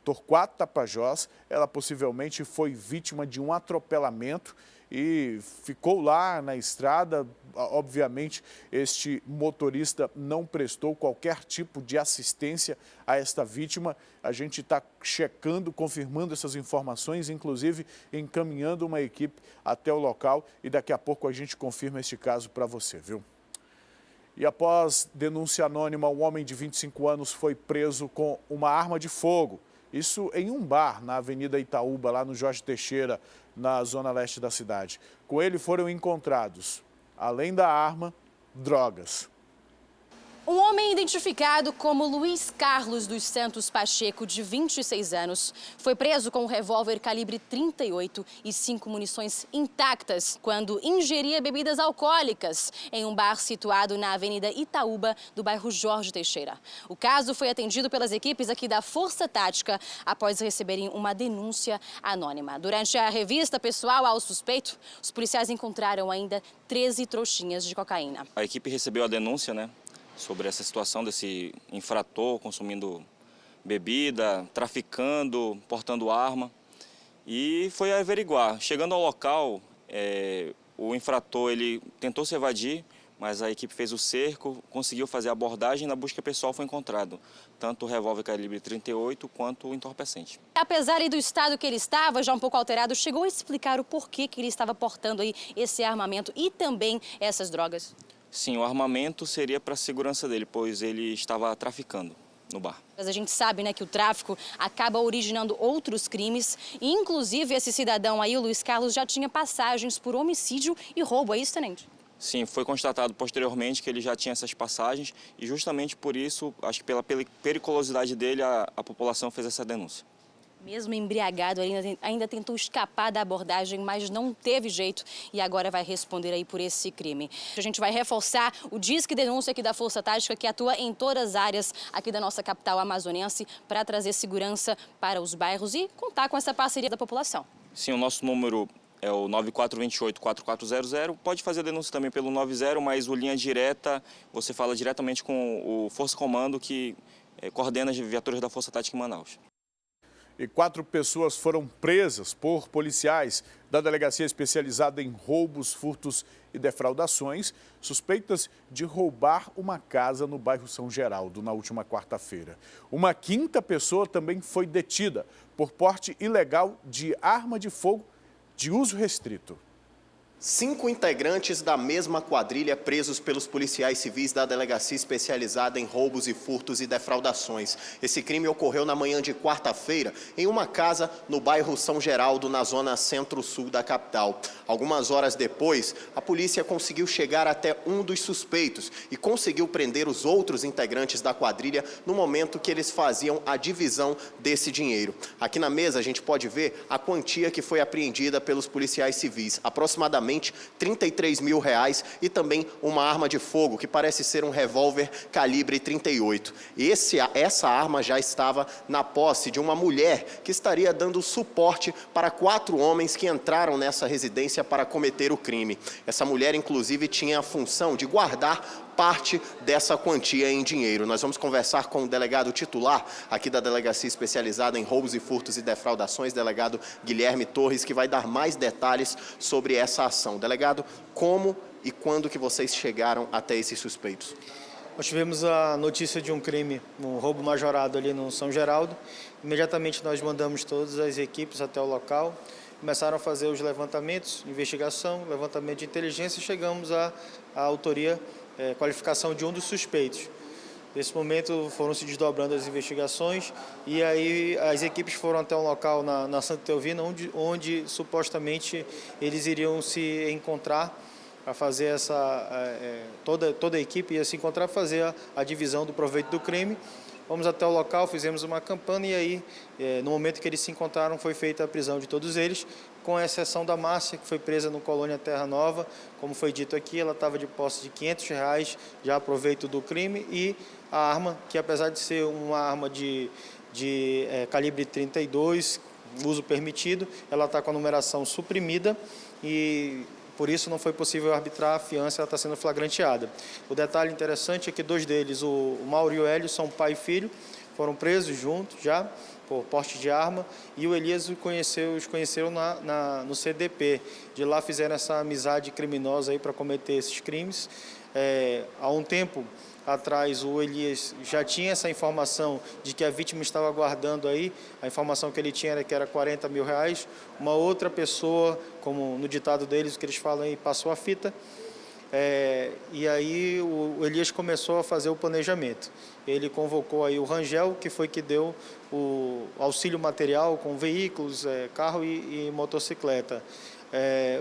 Torquato Tapajós, ela possivelmente foi vítima de um atropelamento e ficou lá na estrada. Obviamente, este motorista não prestou qualquer tipo de assistência a esta vítima. A gente está checando, confirmando essas informações, inclusive encaminhando uma equipe até o local e daqui a pouco a gente confirma este caso para você, viu? E após denúncia anônima, um homem de 25 anos foi preso com uma arma de fogo. Isso em um bar na Avenida Itaúba, lá no Jorge Teixeira, na zona leste da cidade. Com ele foram encontrados, além da arma, drogas. Um homem identificado como Luiz Carlos dos Santos Pacheco, de 26 anos, foi preso com um revólver calibre 38 e 5 munições intactas quando ingeria bebidas alcoólicas em um bar situado na Avenida Itaúba, do bairro Jorge Teixeira. O caso foi atendido pelas equipes aqui da Força Tática após receberem uma denúncia anônima. Durante a revista pessoal ao suspeito, os policiais encontraram ainda 13 trouxinhas de cocaína. A equipe recebeu a denúncia, né, sobre essa situação desse infrator consumindo bebida, traficando, portando arma, e foi averiguar. Chegando ao local, o infrator ele tentou se evadir, mas a equipe fez o cerco, conseguiu fazer a abordagem e na busca pessoal foi encontrado tanto o revólver calibre 38 quanto o entorpecente. Apesar do estado que ele estava, já um pouco alterado, chegou a explicar o porquê que ele estava portando aí esse armamento e também essas drogas? Sim, o armamento seria para a segurança dele, pois ele estava traficando no bar. Mas a gente sabe, né, que o tráfico acaba originando outros crimes. E, inclusive, esse cidadão aí, o Luiz Carlos, já tinha passagens por homicídio e roubo, é isso, tenente? Sim, foi constatado posteriormente que ele já tinha essas passagens e justamente por isso, acho que pela periculosidade dele, a população fez essa denúncia. Mesmo embriagado, ele ainda tentou escapar da abordagem, mas não teve jeito e agora vai responder aí por esse crime. A gente vai reforçar o Disque Denúncia aqui da Força Tática, que atua em todas as áreas aqui da nossa capital amazonense para trazer segurança para os bairros e contar com essa parceria da população. Sim, o nosso número é o 9428-4400. Pode fazer a denúncia também pelo 90, mas o linha direta, você fala diretamente com o Força Comando, que coordena as viaturas da Força Tática em Manaus. E 4 pessoas foram presas por policiais da Delegacia Especializada em Roubos, Furtos e Defraudações, suspeitas de roubar uma casa no bairro São Geraldo na última quarta-feira. Uma 5ª pessoa também foi detida por porte ilegal de arma de fogo de uso restrito. 5 integrantes da mesma quadrilha presos pelos policiais civis da Delegacia Especializada em Roubos e Furtos e Defraudações. Esse crime ocorreu na manhã de quarta-feira em uma casa no bairro São Geraldo, na zona centro-sul da capital. Algumas horas depois, a polícia conseguiu chegar até um dos suspeitos e conseguiu prender os outros integrantes da quadrilha no momento que eles faziam a divisão desse dinheiro. Aqui na mesa a gente pode ver a quantia que foi apreendida pelos policiais civis, aproximadamente aproximadamente R$33 mil e também uma arma de fogo, que parece ser um revólver calibre 38. Essa arma já estava na posse de uma mulher que estaria dando suporte para 4 homens que entraram nessa residência para cometer o crime. Essa mulher, inclusive, tinha a função de guardar parte dessa quantia em dinheiro. Nós vamos conversar com o delegado titular aqui da Delegacia Especializada em Roubos e Furtos e Defraudações, delegado Guilherme Torres, que vai dar mais detalhes sobre essa ação. Delegado, como e quando que vocês chegaram até esses suspeitos? Nós tivemos a notícia de um crime, um roubo majorado ali no São Geraldo. Imediatamente nós mandamos todas as equipes até o local, começaram a fazer os levantamentos, investigação, levantamento de inteligência e chegamos à autoria, qualificação de um dos suspeitos. Nesse momento foram se desdobrando as investigações e aí as equipes foram até um local na Santa Teovina, onde supostamente eles iriam se encontrar para fazer toda a equipe ia se encontrar para fazer a divisão do proveito do crime. Fomos até o local, fizemos uma campana e aí, no momento que eles se encontraram, foi feita a prisão de todos eles, com exceção da Márcia, que foi presa no Colônia Terra Nova. Como foi dito aqui, ela estava de posse de R$500 já a proveito do crime e a arma, que apesar de ser uma arma de calibre 32, uso permitido, ela está com a numeração suprimida e por isso não foi possível arbitrar a fiança, ela está sendo flagranteada. O detalhe interessante é que 2 deles, o Mauro e o Hélio, são pai e filho, foram presos juntos já por porte de arma e o Elias os conheceu no CDP. De lá fizeram essa amizade criminosa aí para cometer esses crimes. Há um tempo atrás o Elias já tinha essa informação de que a vítima estava guardando aí, a informação que ele tinha era que era R$40 mil. Uma outra pessoa, como no ditado deles, o que eles falam aí, passou a fita. E aí o Elias começou a fazer o planejamento. Ele convocou aí o Rangel, que foi que deu o auxílio material com veículos, carro e motocicleta.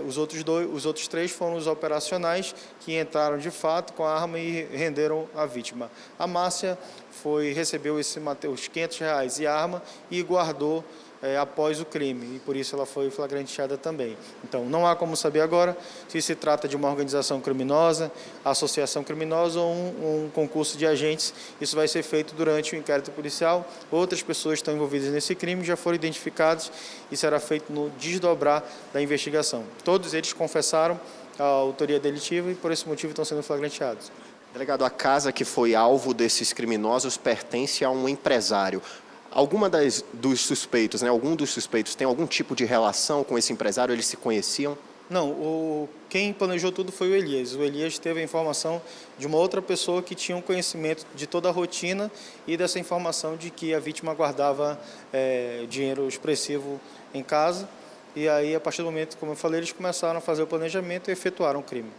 Os outros 3 foram os operacionais que entraram de fato com a arma e renderam a vítima. A Márcia recebeu os R$500 e a arma e guardou após o crime, e por isso ela foi flagranteada também. Então, não há como saber agora se se trata de uma organização criminosa, associação criminosa ou um concurso de agentes. Isso vai ser feito durante o inquérito policial. Outras pessoas estão envolvidas nesse crime, já foram identificadas e será feito no desdobrar da investigação. Todos eles confessaram a autoria delitiva e por esse motivo estão sendo flagranteados. Delegado, a casa que foi alvo desses criminosos pertence a um empresário. Algum dos suspeitos tem algum tipo de relação com esse empresário? Eles se conheciam? Não, quem planejou tudo foi o Elias. O Elias teve a informação de uma outra pessoa que tinha um conhecimento de toda a rotina e dessa informação de que a vítima guardava dinheiro expressivo em casa. E aí, a partir do momento, como eu falei, eles começaram a fazer o planejamento e efetuaram o crime.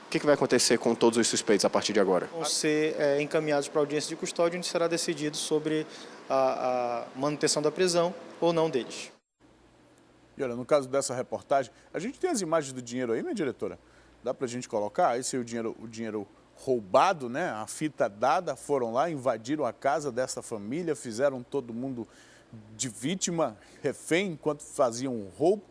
O que vai acontecer com todos os suspeitos a partir de agora? Vão ser encaminhados para a audiência de custódia, onde será decidido sobre a manutenção da prisão ou não deles. E olha, no caso dessa reportagem, a gente tem as imagens do dinheiro aí, minha diretora? Dá para a gente colocar? Esse é o dinheiro roubado, né? A fita dada, foram lá, invadiram a casa dessa família, fizeram todo mundo de vítima, refém, enquanto faziam um roubo.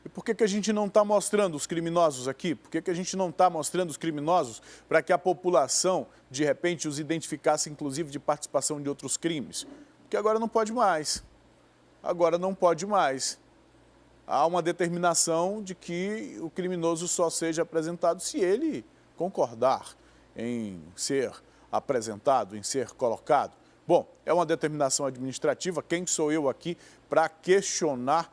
E por que a gente não está mostrando os criminosos aqui? Por que a gente não está mostrando os criminosos para que a população, de repente, os identificasse, inclusive, de participação de outros crimes? Porque agora não pode mais. Agora não pode mais. Há uma determinação de que o criminoso só seja apresentado se ele concordar em ser apresentado, em ser colocado. Bom, é uma determinação administrativa. Quem sou eu aqui para questionar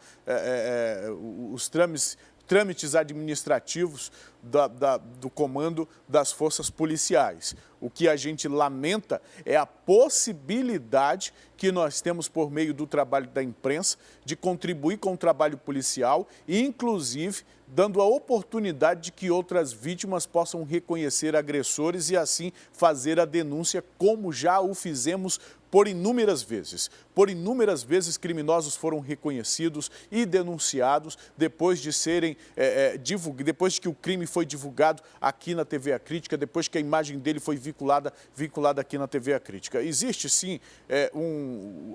os trâmites administrativos do comando das forças policiais? O que a gente lamenta é a possibilidade que nós temos por meio do trabalho da imprensa de contribuir com o trabalho policial e, inclusive, dando a oportunidade de que outras vítimas possam reconhecer agressores e assim fazer a denúncia, como já o fizemos por inúmeras vezes. Por inúmeras vezes, criminosos foram reconhecidos e denunciados depois de serem depois que o crime foi divulgado aqui na TV A Crítica, depois que a imagem dele foi vinculada aqui na TV A Crítica. Existe sim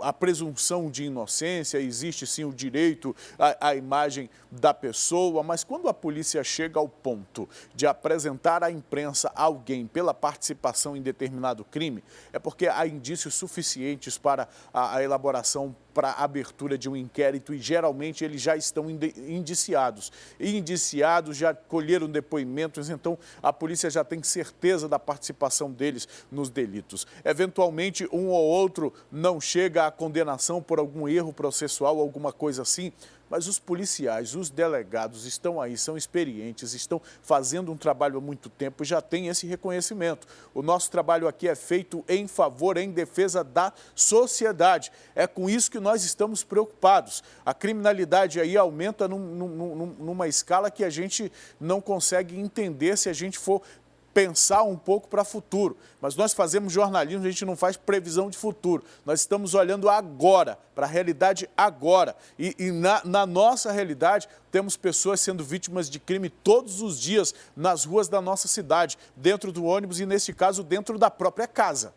a presunção de inocência, existe sim o direito à imagem da pessoa, mas quando a polícia chega ao ponto de apresentar à imprensa alguém pela participação em determinado crime, é porque há indícios suficientes para a elaboração, para a abertura de um inquérito e geralmente eles já estão indiciados. E indiciados já colheram depoimentos, então a polícia já tem certeza da participação deles nos delitos. Eventualmente um ou outro não chega à condenação por algum erro processual, alguma coisa assim, mas os policiais, os delegados estão aí, são experientes, estão fazendo um trabalho há muito tempo e já têm esse reconhecimento. O nosso trabalho aqui é feito em favor, em defesa da sociedade. É com isso que nós estamos preocupados. A criminalidade aí aumenta numa escala que a gente não consegue entender se a gente for pensar um pouco para o futuro, mas nós fazemos jornalismo, a gente não faz previsão de futuro, nós estamos olhando agora, para a realidade agora, e na nossa realidade temos pessoas sendo vítimas de crime todos os dias nas ruas da nossa cidade, dentro do ônibus e nesse caso dentro da própria casa,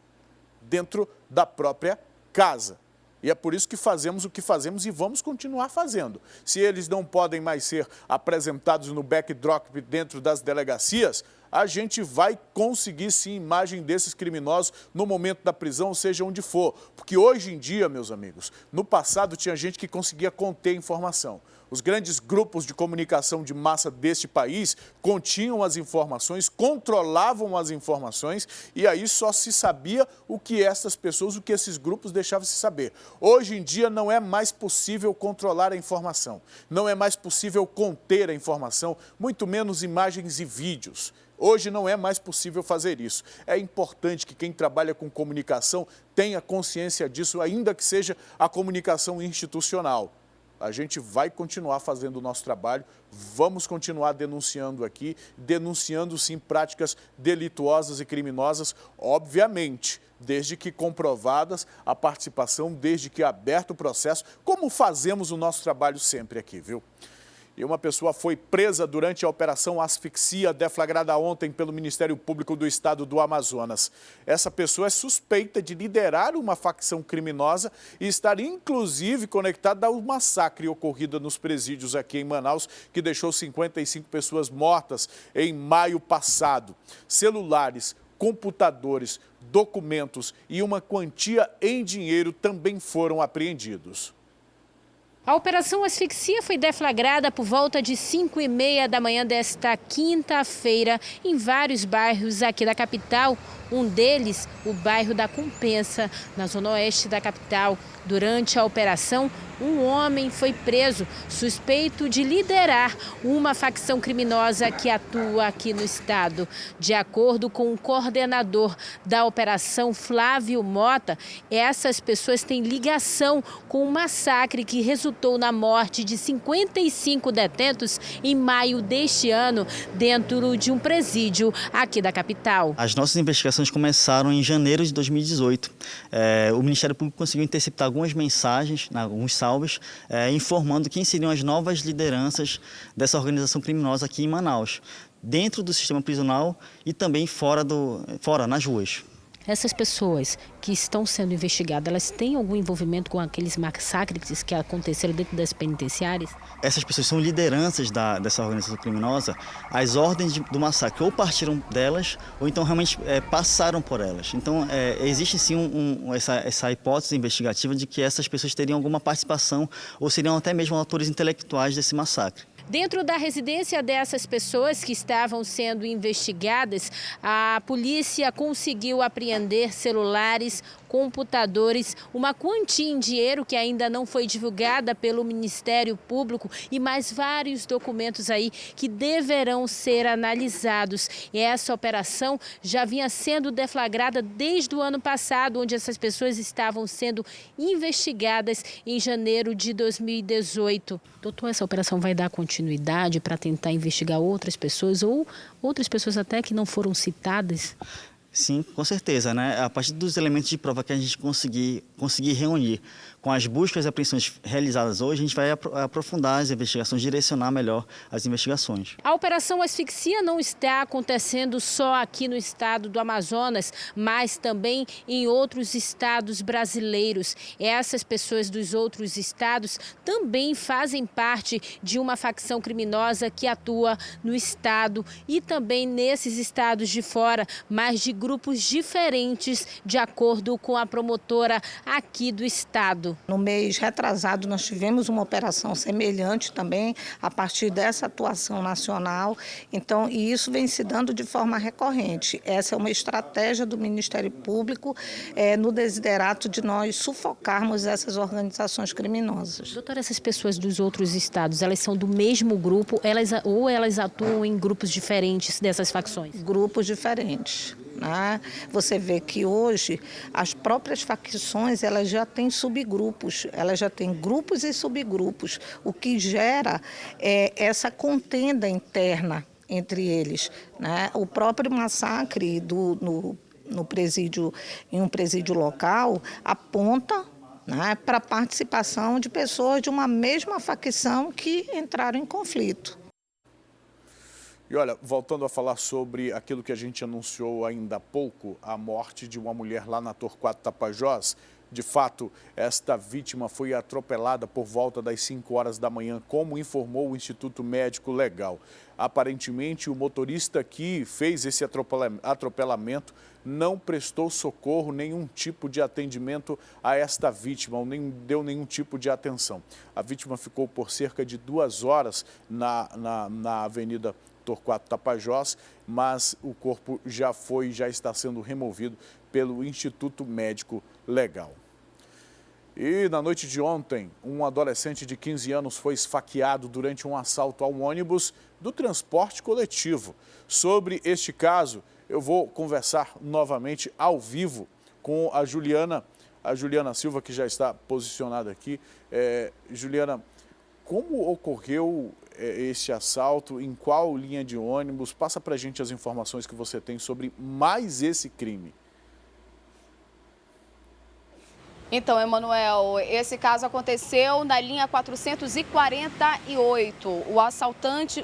E é por isso que fazemos o que fazemos e vamos continuar fazendo. Se eles não podem mais ser apresentados no backdrop dentro das delegacias, a gente vai conseguir sim imagem desses criminosos no momento da prisão, ou seja, onde for. Porque hoje em dia, meus amigos, no passado tinha gente que conseguia conter informação. Os grandes grupos de comunicação de massa deste país continham as informações, controlavam as informações e aí só se sabia o que essas pessoas, o que esses grupos deixavam se saber. Hoje em dia não é mais possível controlar a informação, não é mais possível conter a informação, muito menos imagens e vídeos. Hoje não é mais possível fazer isso. É importante que quem trabalha com comunicação tenha consciência disso, ainda que seja a comunicação institucional. A gente vai continuar fazendo o nosso trabalho, vamos continuar denunciando aqui, denunciando sim práticas delituosas e criminosas, obviamente, desde que comprovadas a participação, desde que aberto o processo, como fazemos o nosso trabalho sempre aqui, viu? E uma pessoa foi presa durante a Operação Asfixia, deflagrada ontem pelo Ministério Público do Estado do Amazonas. Essa pessoa é suspeita de liderar uma facção criminosa e estar inclusive conectada ao massacre ocorrido nos presídios aqui em Manaus, que deixou 55 pessoas mortas em maio passado. Celulares, computadores, documentos e uma quantia em dinheiro também foram apreendidos. A Operação Asfixia foi deflagrada por volta de 5h30 da manhã desta quinta-feira em vários bairros aqui da capital. Um deles, o bairro da Compensa, na zona oeste da capital. Durante a operação, um homem foi preso, suspeito de liderar uma facção criminosa que atua aqui no estado. De acordo com o coordenador da operação, Flávio Mota, essas pessoas têm ligação com o massacre que resultou na morte de 55 detentos em maio deste ano, dentro de um presídio aqui da capital. As nossas investigações começaram em janeiro de 2018. O Ministério Público conseguiu interceptar algumas mensagens, alguns salvos, informando quem seriam as novas lideranças dessa organização criminosa aqui em Manaus, dentro do sistema prisional e também fora, nas ruas. Essas pessoas que estão sendo investigadas, elas têm algum envolvimento com aqueles massacres que aconteceram dentro das penitenciárias? Essas pessoas são lideranças dessa organização criminosa. As ordens do massacre ou partiram delas ou então realmente passaram por elas. Então existe sim essa hipótese investigativa de que essas pessoas teriam alguma participação ou seriam até mesmo autores intelectuais desse massacre. Dentro da residência dessas pessoas que estavam sendo investigadas, a polícia conseguiu apreender celulares, computadores, uma quantia em dinheiro que ainda não foi divulgada pelo Ministério Público e mais vários documentos aí que deverão ser analisados. E essa operação já vinha sendo deflagrada desde o ano passado, onde essas pessoas estavam sendo investigadas em janeiro de 2018. Doutor, essa operação vai dar continuidade para tentar investigar outras pessoas ou outras pessoas até que não foram citadas? Sim, com certeza, né? A partir dos elementos de prova que a gente conseguir reunir com as buscas e apreensões realizadas hoje, a gente vai aprofundar as investigações, direcionar melhor as investigações. A Operação Asfixia não está acontecendo só aqui no estado do Amazonas, mas também em outros estados brasileiros. Essas pessoas dos outros estados também fazem parte de uma facção criminosa que atua no estado e também nesses estados de fora, mas de grupos diferentes, de acordo com a promotora aqui do estado. No mês retrasado, nós tivemos uma operação semelhante também, a partir dessa atuação nacional. Então, e isso vem se dando de forma recorrente. Essa é uma estratégia do Ministério Público no desiderato de nós sufocarmos essas organizações criminosas. Doutora, essas pessoas dos outros estados, elas são do mesmo grupo ou elas atuam em grupos diferentes dessas facções? Grupos diferentes. Você vê que hoje as próprias facções elas já têm subgrupos, elas já têm grupos e subgrupos, o que gera essa contenda interna entre eles. O próprio massacre no presídio, em um presídio local, aponta para a participação de pessoas de uma mesma facção que entraram em conflito. E olha, voltando a falar sobre aquilo que a gente anunciou ainda há pouco, a morte de uma mulher lá na Torquato Tapajós. De fato, esta vítima foi atropelada por volta das 5 horas da manhã, como informou o Instituto Médico Legal. Aparentemente, o motorista que fez esse atropelamento não prestou socorro, nenhum tipo de atendimento a esta vítima, ou nem deu nenhum tipo de atenção. A vítima ficou por cerca de 2 horas na Avenida Torquato Tapajós, mas o corpo já está sendo removido pelo Instituto Médico Legal. E na noite de ontem, um adolescente de 15 anos foi esfaqueado durante um assalto ao ônibus do transporte coletivo. Sobre este caso, eu vou conversar novamente ao vivo com a Juliana Silva, que já está posicionada aqui. Juliana, como ocorreu esse assalto, em qual linha de ônibus? Passa para a gente as informações que você tem sobre mais esse crime. Então, Emanuel, esse caso aconteceu na linha 448.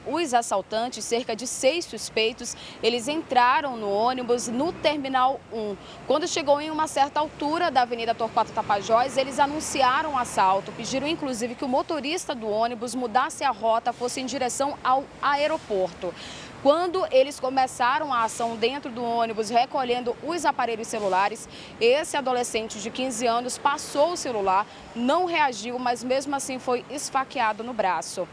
Os assaltantes, cerca de 6 suspeitos, eles entraram no ônibus no Terminal 1. Quando chegou em uma certa altura da Avenida Torquato Tapajós, eles anunciaram o assalto, pediram inclusive que o motorista do ônibus mudasse a rota, fosse em direção ao aeroporto. Quando eles começaram a ação dentro do ônibus, recolhendo os aparelhos celulares, esse adolescente de 15 anos passou o celular, não reagiu, mas mesmo assim foi esfaqueado no braço.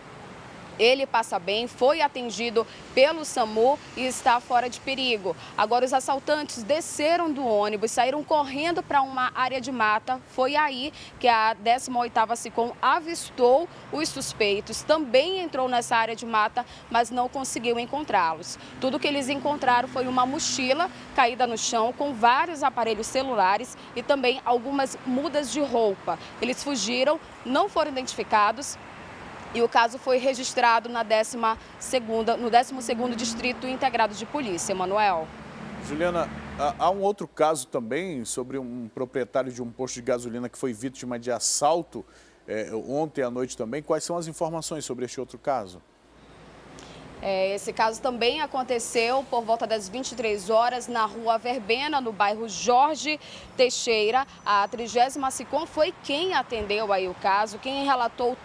Ele passa bem, foi atendido pelo SAMU e está fora de perigo. Agora, os assaltantes desceram do ônibus, saíram correndo para uma área de mata. Foi aí que a 18ª SICOM avistou os suspeitos. Também entrou nessa área de mata, mas não conseguiu encontrá-los. Tudo que eles encontraram foi uma mochila caída no chão com vários aparelhos celulares e também algumas mudas de roupa. Eles fugiram, não foram identificados. E o caso foi registrado no 12º Distrito Integrado de Polícia, Manuel. Juliana, há um outro caso também sobre um proprietário de um posto de gasolina que foi vítima de assalto ontem à noite também. Quais são as informações sobre este outro caso? Esse caso também aconteceu por volta das 23 horas na Rua Verbena, no bairro Jorge Teixeira. A 30ª SICOM foi quem atendeu aí o caso, quem relatou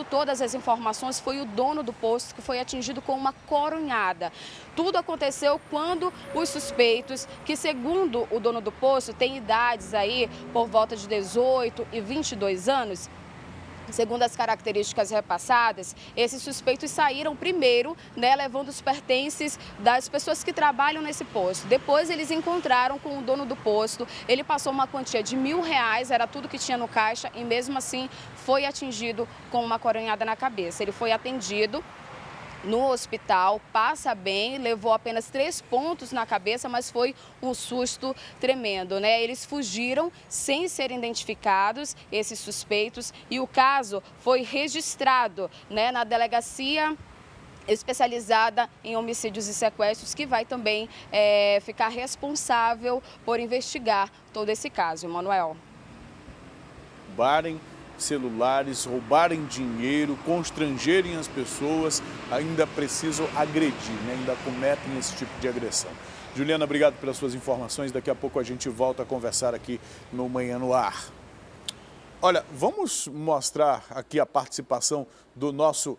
todas as informações foi o dono do posto, que foi atingido com uma coronhada. Tudo aconteceu quando os suspeitos, que segundo o dono do posto, têm idades aí por volta de 18 e 22 anos, segundo as características repassadas, esses suspeitos saíram primeiro, levando os pertences das pessoas que trabalham nesse posto. Depois eles encontraram com o dono do posto, ele passou uma quantia de R$1.000, era tudo que tinha no caixa e mesmo assim foi atingido com uma coronhada na cabeça. Ele foi atendido no hospital, passa bem, levou apenas 3 pontos na cabeça, mas foi um susto tremendo, Eles fugiram sem serem identificados, esses suspeitos, e o caso foi registrado, na delegacia especializada em homicídios e sequestros, que vai também ficar responsável por investigar todo esse caso. Manuel. Roubarem celulares, roubarem dinheiro, constrangerem as pessoas, ainda precisam agredir, né? Ainda cometem esse tipo de agressão. Juliana, obrigado pelas suas informações. Daqui a pouco a gente volta a conversar aqui no Manhã no Ar. Olha, vamos mostrar aqui a participação do nosso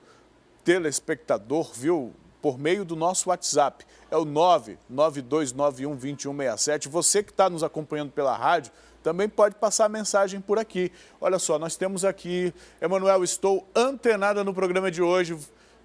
telespectador, viu? Por meio do nosso WhatsApp. É o 992912167. Você que está nos acompanhando pela rádio, também pode passar a mensagem por aqui. Olha só, nós temos aqui, Emanuel, estou antenada no programa de hoje.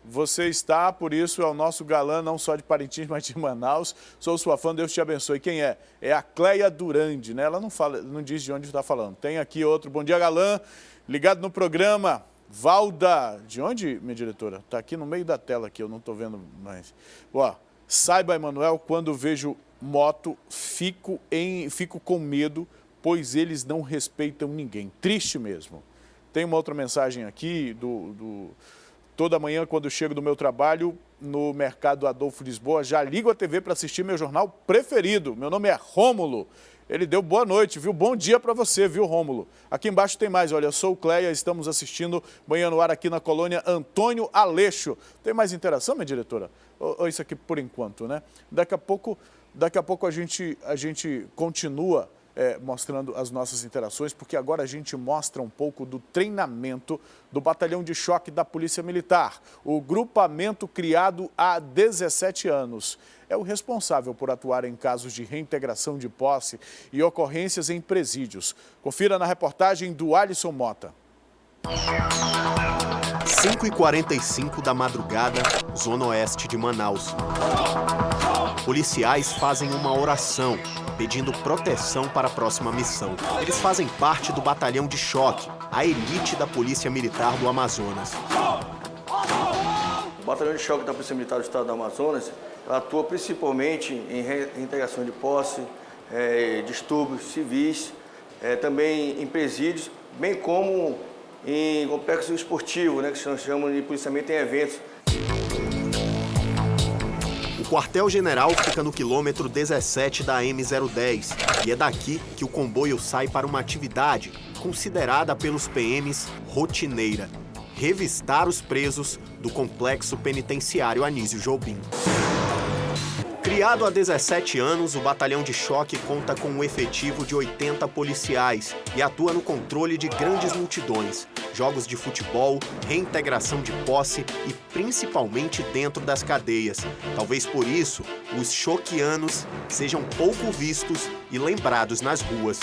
Você está, por isso, é o nosso galã, não só de Parintins, mas de Manaus. Sou sua fã, Deus te abençoe. Quem é? É a Cleia Durande, né? Ela não fala, não diz de onde está falando. Tem aqui outro, bom dia, galã, ligado no programa. Valda, de onde, minha diretora? Está aqui no meio da tela, aqui, eu não estou vendo mais. Ó, saiba, Emanuel, quando vejo moto, fico com medo, pois eles não respeitam ninguém. Triste mesmo. Tem uma outra mensagem aqui toda manhã, quando chego do meu trabalho no Mercado Adolfo Lisboa, já ligo a TV para assistir meu jornal preferido. Meu nome é Rômulo. Ele deu boa noite, viu? Bom dia para você, viu, Rômulo? Aqui embaixo tem mais, olha, eu sou o Cleia, estamos assistindo Manhã no Ar aqui na colônia Antônio Aleixo. Tem mais interação, minha diretora? Ou isso aqui por enquanto, né? Daqui a pouco a gente continua mostrando as nossas interações, porque agora a gente mostra um pouco do treinamento do Batalhão de Choque da Polícia Militar. O grupamento criado há 17 anos. É o responsável por atuar em casos de reintegração de posse e ocorrências em presídios. Confira na reportagem do Alisson Mota. 5h45 da madrugada, zona oeste de Manaus. Policiais fazem uma oração, pedindo proteção para a próxima missão. Eles fazem parte do Batalhão de Choque, a elite da Polícia Militar do Amazonas. O Batalhão de Choque da Polícia Militar do Estado do Amazonas atua principalmente em reintegração de posse, distúrbios civis, também em presídios, bem como em complexo esportivo, né, que se chama de policiamento em eventos. O quartel-general fica no quilômetro 17 da M010 e é daqui que o comboio sai para uma atividade considerada pelos PMs rotineira: revistar os presos do complexo penitenciário Anísio Jobim. Criado há 17 anos, o Batalhão de Choque conta com um efetivo de 80 policiais e atua no controle de grandes multidões, jogos de futebol, reintegração de posse e principalmente dentro das cadeias. Talvez por isso, os choquianos sejam pouco vistos e lembrados nas ruas.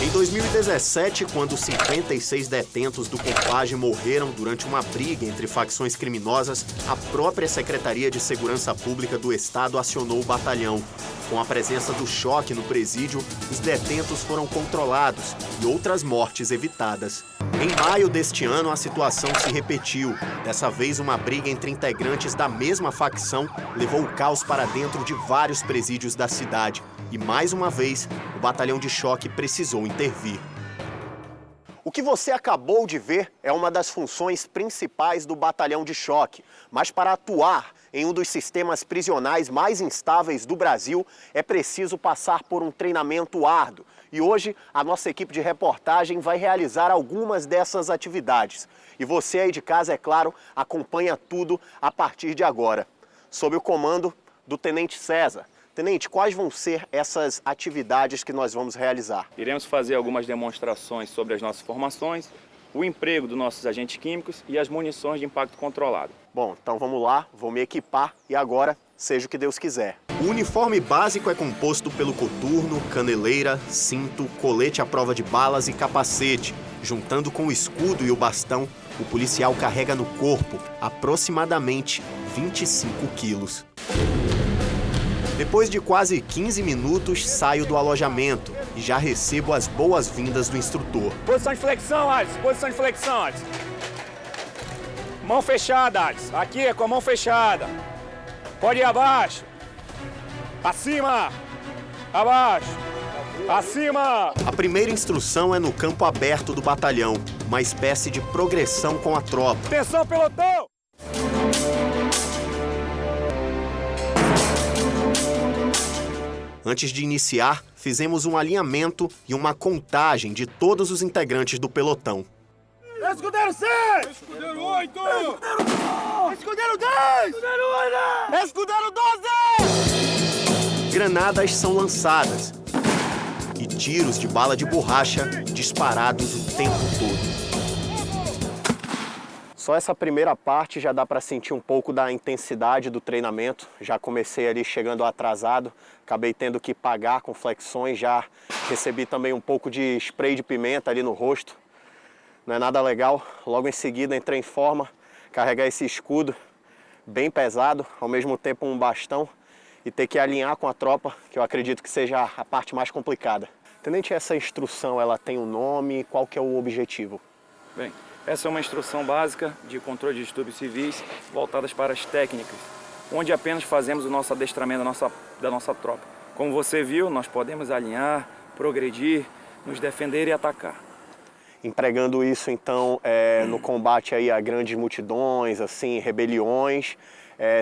Em 2017, quando 56 detentos do Compage morreram durante uma briga entre facções criminosas, a própria Secretaria de Segurança Pública do Estado acionou o batalhão. Com a presença do choque no presídio, os detentos foram controlados e outras mortes evitadas. Em maio deste ano, a situação se repetiu. Dessa vez, uma briga entre integrantes da mesma facção levou o caos para dentro de vários presídios da cidade. E, mais uma vez, o Batalhão de Choque precisou intervir. O que você acabou de ver é uma das funções principais do Batalhão de Choque. Mas para atuar em um dos sistemas prisionais mais instáveis do Brasil, é preciso passar por um treinamento árduo. E hoje, a nossa equipe de reportagem vai realizar algumas dessas atividades. E você aí de casa, é claro, acompanha tudo a partir de agora. Sob o comando do Tenente César. Tenente, quais vão ser essas atividades que nós vamos realizar? Iremos fazer algumas demonstrações sobre as nossas formações, o emprego dos nossos agentes químicos e as munições de impacto controlado. Bom, então vamos lá, vou me equipar e agora, seja o que Deus quiser. O uniforme básico é composto pelo coturno, caneleira, cinto, colete à prova de balas e capacete. Juntando com o escudo e o bastão, o policial carrega no corpo aproximadamente 25 quilos. Depois de quase 15 minutos, saio do alojamento e já recebo as boas-vindas do instrutor. Posição de flexão, Alisson. Posição de flexão, Alisson. Mão fechada, Alisson. Aqui é com a mão fechada. Pode ir abaixo. Acima. Abaixo. Acima! A primeira instrução é no campo aberto do batalhão, uma espécie de progressão com a tropa. Atenção, pelotão! Antes de iniciar, fizemos um alinhamento e uma contagem de todos os integrantes do pelotão. Escudeiro 6! Escudeiro 8! Escudeiro 9! Escudeiro 10! Escudeiro 8! Escudeiro 12! Granadas são lançadas e tiros de bala de borracha disparados o tempo todo. Só essa primeira parte já dá para sentir um pouco da intensidade do treinamento. Já comecei ali chegando atrasado, acabei tendo que pagar com flexões, já recebi também um pouco de spray de pimenta ali no rosto. Não é nada legal. Logo em seguida entrei em forma, carregar esse escudo bem pesado, ao mesmo tempo um bastão e ter que alinhar com a tropa, que eu acredito que seja a parte mais complicada. Tenente, essa instrução, ela tem um nome, qual que é o objetivo? Bem, essa é uma instrução básica de controle de distúrbios civis voltadas para as técnicas, onde apenas fazemos o nosso adestramento da nossa tropa. Como você viu, nós podemos alinhar, progredir, nos defender e atacar. Empregando isso, então, no combate aí a grandes multidões, assim, rebeliões,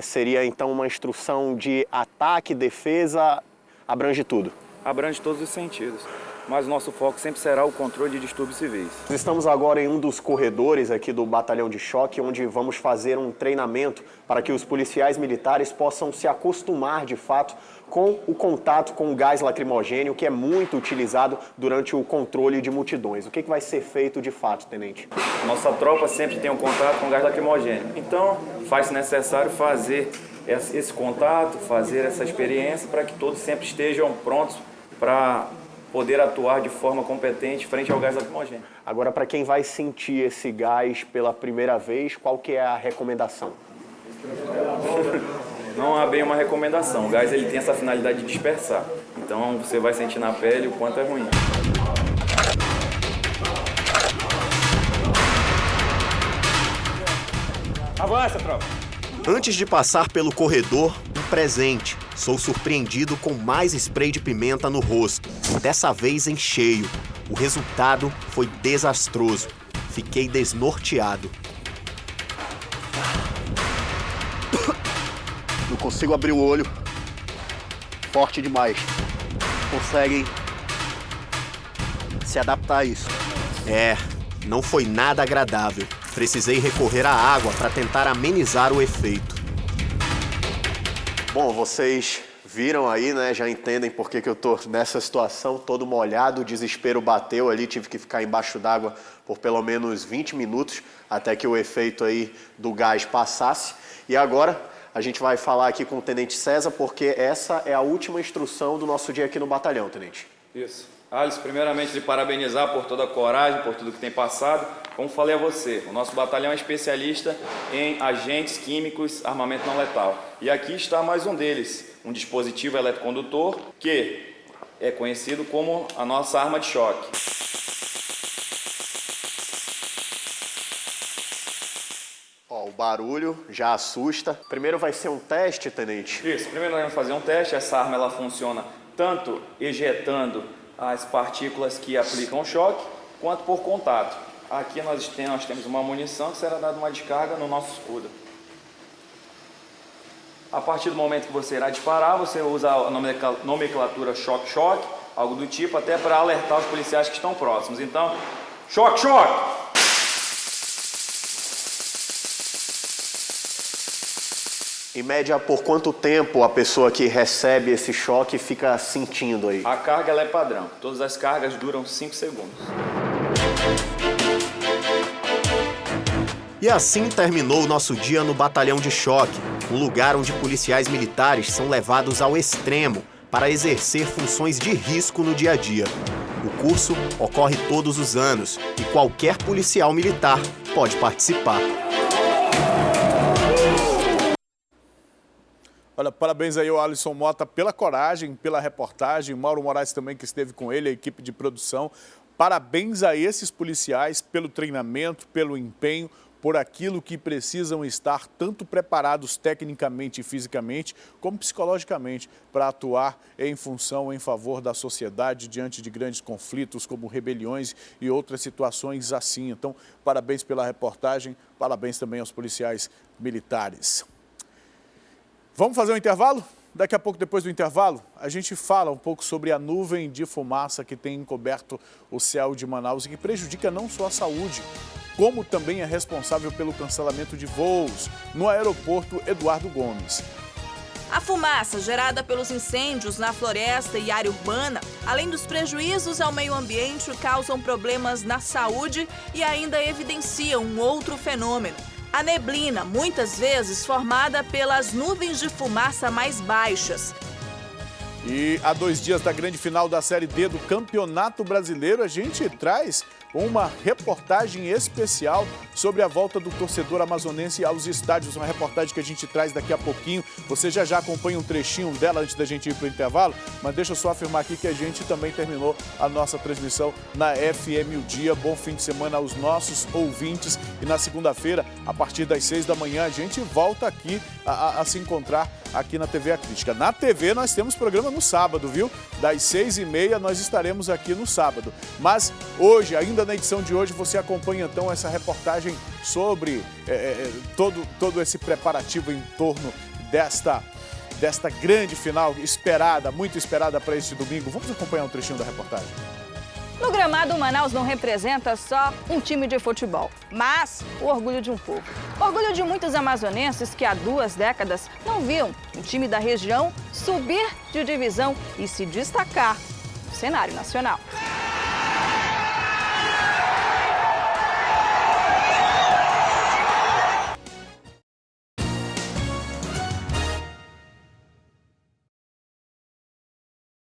seria, então, uma instrução de ataque, defesa, abrange tudo? Abrange todos os sentidos, mas o nosso foco sempre será o controle de distúrbios civis. Estamos agora em um dos corredores aqui do Batalhão de Choque, onde vamos fazer um treinamento para que os policiais militares possam se acostumar, de fato, com o contato com o gás lacrimogênio, que é muito utilizado durante o controle de multidões. O que vai ser feito de fato, tenente? Nossa tropa sempre tem um contato com gás lacrimogênio. Então, faz-se necessário fazer esse contato, fazer essa experiência para que todos sempre estejam prontos para poder atuar de forma competente frente ao gás lacrimogêneo. Agora, para quem vai sentir esse gás pela primeira vez, qual que é a recomendação? Não há bem uma recomendação. O gás ele tem essa finalidade de dispersar. Então você vai sentir na pele o quanto é ruim. Avança, tropa! Antes de passar pelo corredor, um presente. Sou surpreendido com mais spray de pimenta no rosto. Dessa vez em cheio. O resultado foi desastroso. Fiquei desnorteado. Não consigo abrir o olho. Forte demais. Conseguem se adaptar a isso? Não foi nada agradável. Precisei recorrer à água para tentar amenizar o efeito. Bom, vocês viram aí, né? Já entendem por que eu tô nessa situação, todo molhado, o desespero bateu ali, tive que ficar embaixo d'água por pelo menos 20 minutos até que o efeito aí do gás passasse. E agora a gente vai falar aqui com o Tenente César, porque essa é a última instrução do nosso dia aqui no batalhão, Tenente. Isso. Alice, primeiramente, lhe parabenizar por toda a coragem, por tudo que tem passado. Como falei a você, o nosso batalhão é especialista em agentes químicos, armamento não letal. E aqui está mais um deles, um dispositivo eletrocondutor que é conhecido como a nossa arma de choque. Ó, o barulho já assusta. Primeiro vai ser um teste, Tenente? Isso, primeiro nós vamos fazer um teste. Essa arma ela funciona tanto ejetando as partículas que aplicam choque, quanto por contato. Aqui nós temos uma munição que será dada uma descarga no nosso escudo. A partir do momento que você irá disparar, você usa a nomenclatura choque-choque, algo do tipo, até para alertar os policiais que estão próximos. Então, choque-choque! Em média, por quanto tempo a pessoa que recebe esse choque fica sentindo aí? A carga ela é padrão. Todas as cargas duram 5 segundos. E assim terminou o nosso dia no Batalhão de Choque, um lugar onde policiais militares são levados ao extremo para exercer funções de risco no dia a dia. O curso ocorre todos os anos e qualquer policial militar pode participar. Olha, parabéns aí ao Alisson Mota pela coragem, pela reportagem, Mauro Moraes também que esteve com ele, a equipe de produção. Parabéns a esses policiais pelo treinamento, pelo empenho, por aquilo que precisam estar tanto preparados tecnicamente e fisicamente, como psicologicamente, para atuar em função, em favor da sociedade, diante de grandes conflitos, como rebeliões e outras situações assim. Então, parabéns pela reportagem, parabéns também aos policiais militares. Vamos fazer um intervalo? Daqui a pouco, depois do intervalo, a gente fala um pouco sobre a nuvem de fumaça que tem encoberto o céu de Manaus e que prejudica não só a saúde, como também é responsável pelo cancelamento de voos no aeroporto Eduardo Gomes. A fumaça gerada pelos incêndios na floresta e área urbana, além dos prejuízos ao meio ambiente, causam problemas na saúde e ainda evidenciam um outro fenômeno. A neblina, muitas vezes formada pelas nuvens de fumaça mais baixas. E há 2 dias da grande final da Série D do Campeonato Brasileiro, a gente traz uma reportagem especial sobre a volta do torcedor amazonense aos estádios. Uma reportagem que a gente traz daqui a pouquinho. Você já acompanha um trechinho dela antes da gente ir para o intervalo, mas deixa eu só afirmar aqui que a gente também terminou a nossa transmissão na FM O Dia. Bom fim de semana aos nossos ouvintes. E na segunda-feira, a partir das 6 da manhã, a gente volta aqui a se encontrar aqui na TV A Crítica. Na TV nós temos programa no sábado, viu? Das 6h30 nós estaremos aqui no sábado. Mas hoje, ainda na edição de hoje, você acompanha então essa reportagem sobre todo esse preparativo em torno desta grande final esperada, muito esperada para este domingo. Vamos acompanhar um trechinho da reportagem. No gramado, Manaus não representa só um time de futebol, mas o orgulho de um povo. Orgulho de muitos amazonenses que há 2 décadas não viam um time da região subir de divisão e se destacar no cenário nacional.